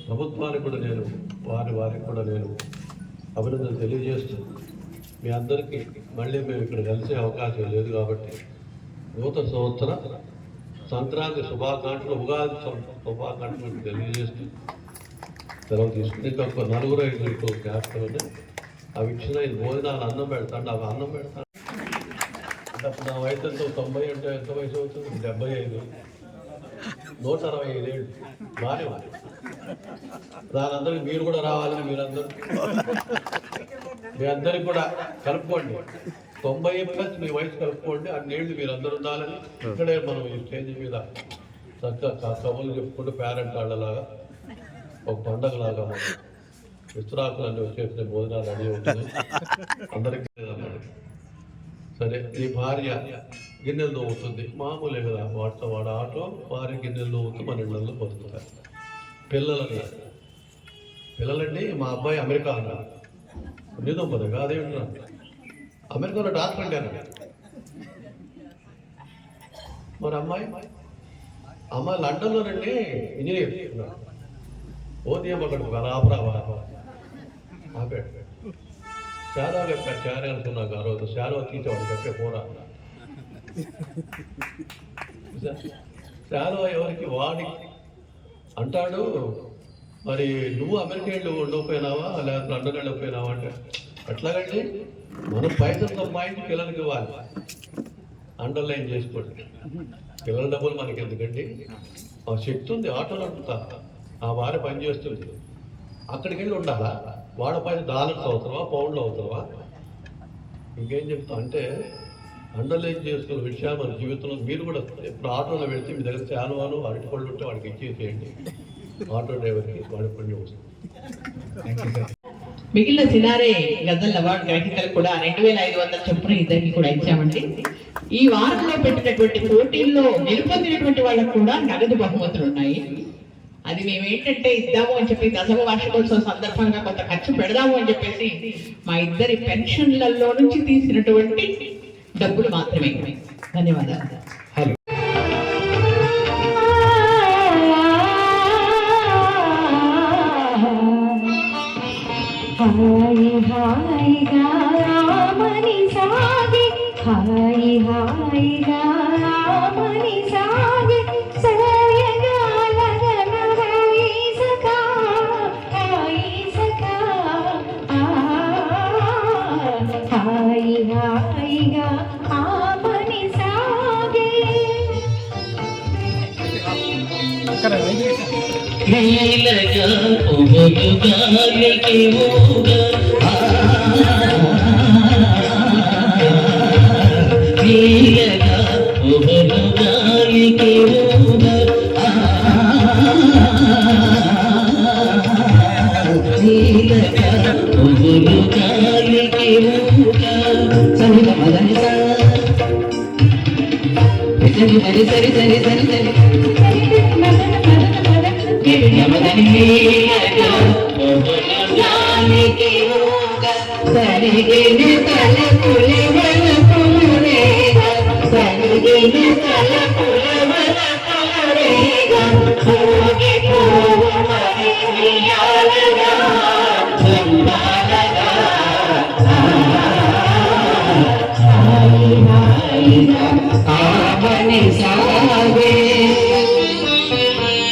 ప్రభుత్వానికి కూడా నేను వారికి కూడా నేను అభినందనలు తెలియజేస్తూ, మీ అందరికీ మళ్ళీ మేము ఇక్కడ కలిసే అవకాశం లేదు కాబట్టి నూతన సంవత్సర సంక్రాంతి శుభాకాంక్షలు, ఉగాది శుభాకాంక్షలు తెలియజేస్తూ సెలవు తీసుకుని ఇంకొక 4-5 జ్ఞాపకాలు అవి ఇచ్చిన ఇది భోజనాలు అన్నం పెడతాను, అవి అన్నం పెడతాను. అంటే అప్పుడు నా వయసు ఎంతో 90 అంటే ఎంత వయసు అవుతుంది? 75, 165 ఏళ్ళు. బాగానే ఉంది. దానందరికీ మీరు కూడా రావాలని మీ అందరికి కూడా కలుపుకోండి. 90+ మీ వయసు కలుపుకోండి. అన్నేళ్ళు మీరు అందరూ ఉండాలని ఇక్కడే మనం ఈ స్టేజ్ మీద చక్కగా కబుర్లు చెప్పుకుంటూ పేరెంట్ వాళ్ళలాగా ఒక పండగలాగా మనం విస్తరాకులన్నీ వచ్చేసిన భోజనాలు రెడీ అవుతుంది అందరికీ. సరే, ఈ భార్య గిన్నెలు తోముతుంది, మామూలే కదా. వాడు ఆటో భార్య గిన్నెలు తోముతూ మన ఇళ్ళల్లో పొందుతారు. పిల్లలండి, మా అబ్బాయి అమెరికా అన్నారు. నిజం పదగా అదేమిటన్నా, అమెరికాలో డాక్టర్ అంటారు. మరి అమ్మాయి లండన్లోనండి ఇంజనీర్. ఓదేం అక్కడ ఆపాడు. శారా చెప్పాడు, శారీ అనుకున్నాక ఆ రోజు శారో తీసేవాడు చెప్పే పోరా. శారో ఎవరికి వాడి అంటాడు. మరి నువ్వు అమెరికా వెళ్ళి ఉండకపోయినావా, లేకపోతే లండన్ వెళ్ళకపోయినావా అంటే, అట్లాగండి మనం పైసలు సంపాదించి పిల్లలకి ఇవ్వాలి, అండర్లైన్ చేసుకోండి. పిల్లల డబ్బులు మనకి ఎందుకండి? ఆ శక్తి ఉంది, ఆటోలు అంటుతా, ఆ భార్య పనిచేస్తుంది. అక్కడికి వెళ్ళి ఉండాలా? వాళ్ళ పైన డాలర్స్ అవసరమా, పౌండ్లు అవసరమా? ఇంకేం చెప్తా అంటే అండర్లైన్ చేసుకున్న విషయాలు మన జీవితంలో మీరు కూడా ఇప్పుడు ఆటోలో వెళ్తే మీ దగ్గర శాలువాలు అరటి పళ్ళు ఉంటే వాడికి ఇచ్చేసేయండి. ఆటో డ్రైవర్కి వాడి పని వస్తుంది. మిగిలిన సినారే గజల్ అవార్డు గ్రహీతలకు కూడా 2500 చొప్పున ఇద్దరికి కూడా ఇచ్చామండి. ఈ వారంలో పెట్టినటువంటి పోటీల్లో గెలుపొందినటువంటి వాళ్ళకు కూడా నగదు బహుమతులు ఉన్నాయి. అది మేము ఏంటంటే ఇద్దాము అని చెప్పి దశమ వార్షికోత్సవం సందర్భంగా కొంత ఖర్చు పెడదాము అని చెప్పేసి మా ఇద్దరి పెన్షన్లలో నుంచి తీసినటువంటి డబ్బులు మాత్రమే. ధన్యవాదాలు. హాయి హాయిగా రామని సాగి హాయి హాయిగా రామని సాగి సోయగా లగన హాయి సఖా హాయి హాయిగా ఆమని సాగి నీలగా పొగలు గాలికి ఊగా నీలగా పొగలు గాలికి ఊగా నీలగా పొగలు గాలికి ఊగా సరిత మదని సరి సరి సరి సరి సరి సరి యమదని నీలగా పొగలు గాలికి ఊగా సరిగిని తలపులి వలపులేగా సరిగిని తలపులి వలపులేగా పోగి పోవు మరి ఉయ్యాలగా చంబాలగా హాయి హాయిగా ఆమని సాగే హాయి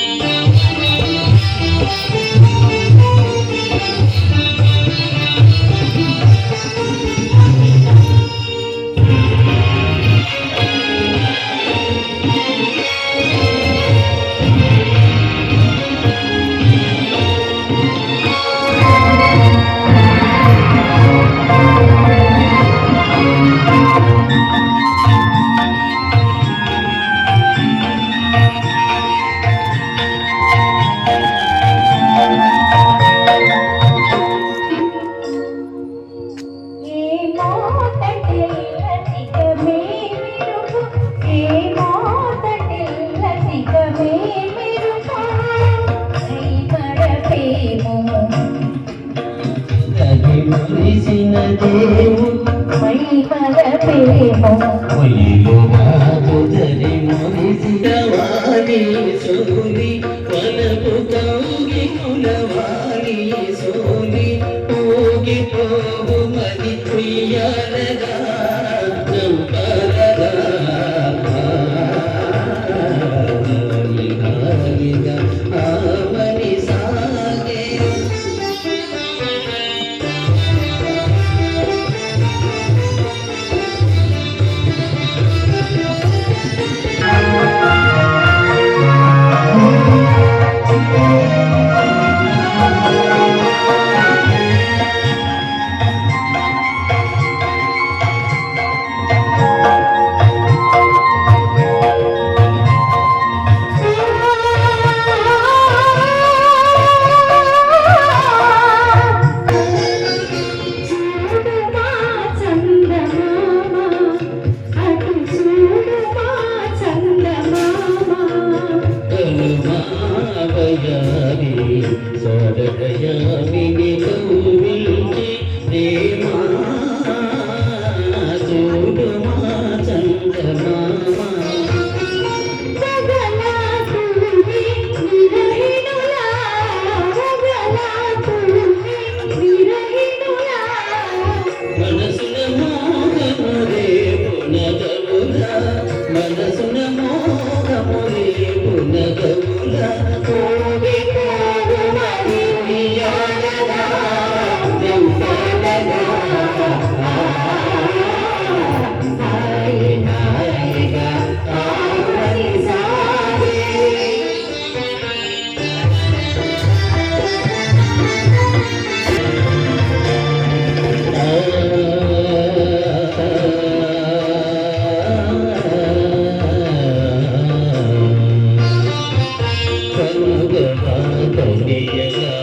కొనియగా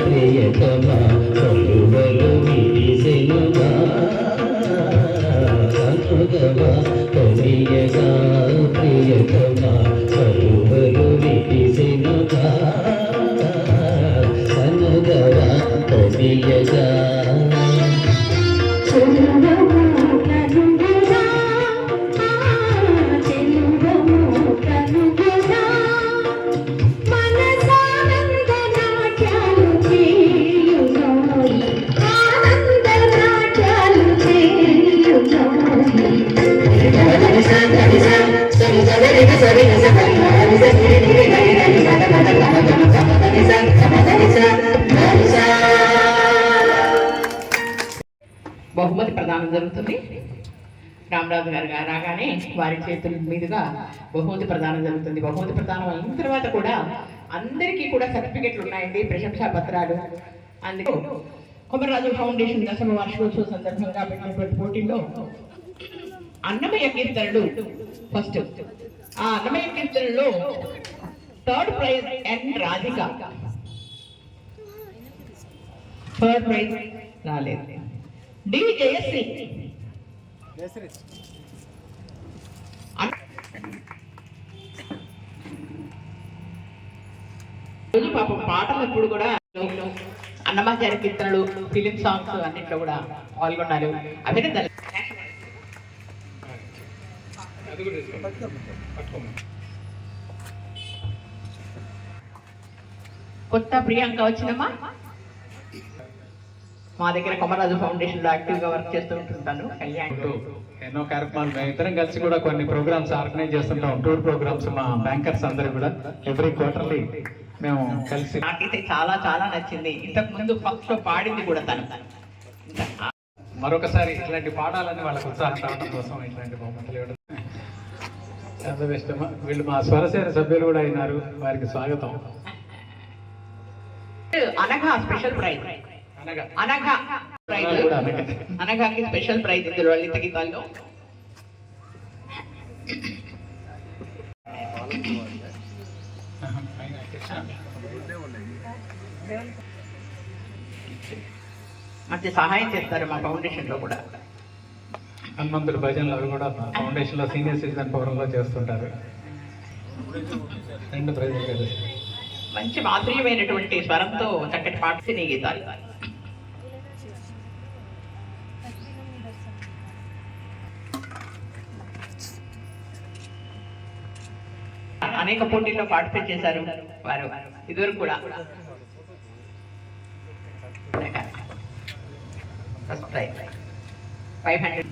ప్రియతమా కొలువలు విడిసెనుగా అనుగవా కొనియగా ప్రియతమా కొలువలు విడిసెనుగా అనుగవా కొనియగా బహుమతి ప్రదానం జరుగుతుంది. రామరాజు గారు రాగానే వారి చేతుల మీదుగా బహుమతి ప్రదానం జరుగుతుంది. బహుమతి ప్రదానం అయిన తర్వాత కూడా అందరికీ కూడా సర్టిఫికెట్లు ఉన్నాయండి, ప్రశంసా పత్రాలు. అందుకు కొమర్రాజు ఫౌండేషన్ 10వ వార్షికోత్సవ సందర్భంగా పెట్టినటువంటి పోటీలో అన్నమయ్య కీర్తనలు ఫస్ట్. ఆ అన్నమయ్య కీర్తనలో 3rd ప్రైజ్ ఎన్ రాధిక. 3rd ప్రైజ్ రాలేదు. డి జయశ్రీ. పాపం పాటలు ఎప్పుడు కూడా అన్నమాచార్య కీర్తనలు, ఫిలిం సాంగ్స్ అన్నింటిలో కూడా పాల్గొన్నారు. అభినందనలు. కొత్త ప్రియాంక వచ్చినమ్మా. మా దగ్గర కొమర్రాజు ఫౌండేషన్ లో యాక్టివ్ గా వర్క్ చేస్తూ ఉంటుంటాను. ఎన్నో కార్యక్రమాలు మేము ఇద్దరం కలిసి కూడా కొన్ని ప్రోగ్రామ్స్ ఆర్గనైజ్ చేస్తుంటాం. టూర్ ప్రోగ్రామ్స్ మా బ్యాంకర్స్ అందరూ కూడా ఎవ్రీ క్వార్టర్లీ మేము కలిసి. నాకైతే చాలా చాలా నచ్చింది. ఇంతకు ముందు ఫస్ట్ లో పాడింది కూడా తను. మరొకసారి ఇట్లాంటి పాఠాలని వాళ్ళకు ఉత్సాహం రావడం కోసం ఇట్లాంటి బహుమతులు ఇవ్వడం చాలా ఇష్టం. వీళ్ళు మా స్వరసేన సభ్యులు కూడా అయినారు, వారికి స్వాగతం. Anagha special prize. Anagha prize, అనఘాకి స్పెషల్ ప్రైజ్ ఇందులో లలిత గీతాల్లో. మంచి సహాయం చేస్తారు మా ఫౌండేషన్ లో కూడా. హనుమంతుడి భజనలు అవి కూడా ఫౌండేషన్ లో సీనియర్ సిటిజన్ ఫోరంలో చేస్తుంటారు. 2 ప్రైజులు. మంచి మాధుర్యమైనటువంటి స్వరంతో చక్కటి పాట సినీ గీతాలు. అనేక పోటీల్లో పార్టిసిపేట్ చేశారు వారు ఇదివరకు కూడా. First prize 500.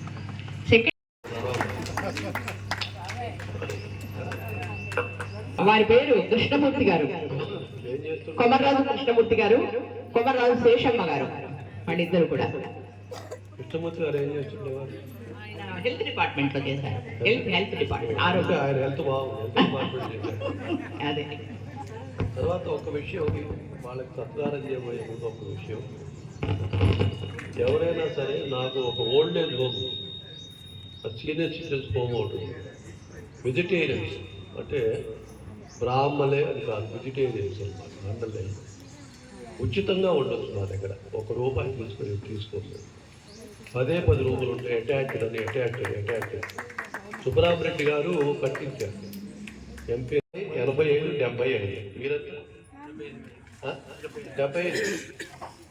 సెకండ్ వారి పేరు కృష్ణమూర్తి గారు, కొమర్రాజు కృష్ణమూర్తి గారు, కొమర్రాజు శేషమ్మ గారు. వాళ్ళిద్దరు కూడా. కృష్ణమూర్తి గారు ఏం చేస్తుండేవారు? హెల్త్ డిపార్ట్మెంట్ లో చేశారు. హెల్త్ డిపార్ట్మెంట్, ఆరోగ్య. ఆయన హెల్త్ బాగుంది. అదే. తర్వాత ఒక విషయం, వాళ్ళకి సత్కారం చేయబోయే ముందు ఒక విషయం, ఎవరైనా సరే నాకు ఒక old age home, senior citizens home ఉంటుంది. వెజిటేరియన్స్ అంటే బ్రాహ్మలే అని కాదు, వెజిటేరియన్స్ అనమాట. అందరినీ ఉచితంగా ఉండొచ్చు మా దగ్గర. ₹1 తీసుకోవచ్చు. 10 రూములు ఉంటాయి. అటాచ్డ్. సుబ్బరామరెడ్డి గారు కట్టించారు. ఎంపీ 85, 75. మీరంతా 75,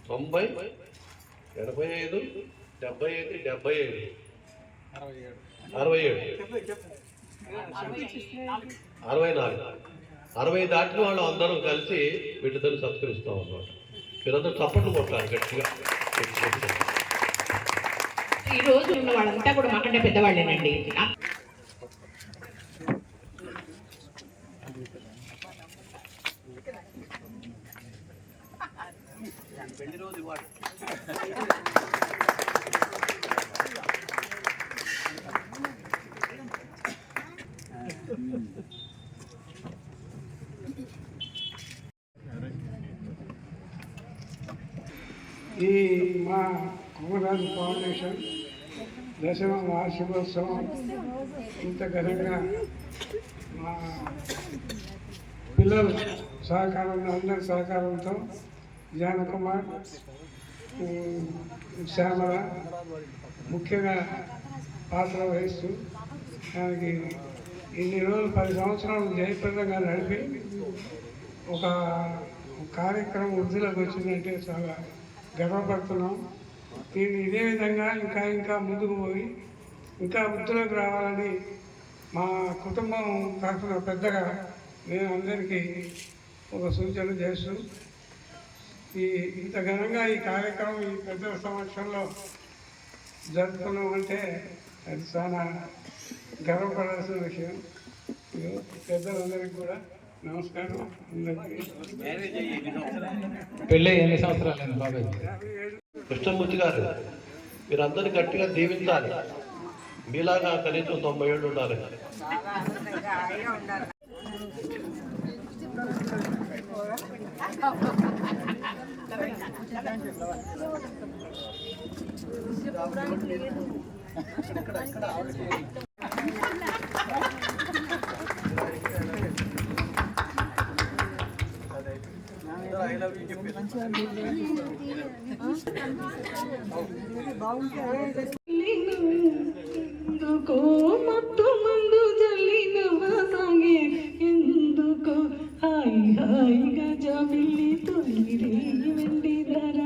90, 85, 75, 67, 64, 60 దాటిన వాళ్ళు అందరం కలిసి వీటితో సత్కరిస్తాం అన్నమాట. మీరందరూ చప్పట్లు కొట్టాలి గట్టిగా. ఈ రోజు ఉన్న వాళ్ళంతా కూడా మాకంటే పెద్దవాళ్ళేనండి. ఈ మా కొమర్రాజు ఫౌండేషన్ 10వ వార్షికోత్సవం ఇంత ఘనంగా మా పిల్లలు సహకారంలో అందరి సహకారంతో జానకుమార్, శ్యామల ముఖ్యంగా పాత్ర వహిస్తూ దానికి ఇన్ని రోజులు 10 సంవత్సరాలు జయప్రదంగా నడిపి ఒక కార్యక్రమం వృద్ధిలోకి వచ్చిందంటే చాలా గర్వపడుతున్నాం. దీన్ని ఇదే విధంగా ఇంకా ముందుకు పోయి ఇంకా వృద్ధిలోకి రావాలని మా కుటుంబం తరఫున పెద్దగా నేను అందరికీ ఒక సూచన చేస్తూ ఇంత ఘనంగా ఈ కార్యక్రమం ఈ పెద్దల సమక్షంలో జరుపుకున్నామంటే అది చాలా గర్వపడాల్సిన విషయం. పెద్దలందరికీ కూడా నమస్కారం. అందరికీ పెళ్ళి ఎన్ని సంవత్సరాలు బాబాయ్? కృష్ణమూర్తి గారు, మీరందరూ గట్టిగా దీవించాలి. మీలాగా కనీసం 90 ఏళ్ళు ఉండాలి. ఎందుకో మత్తు మందు జల్లినవా సాగే, ఎందుకో హాయిగా జాబిల్లి తొలి వెండి ధర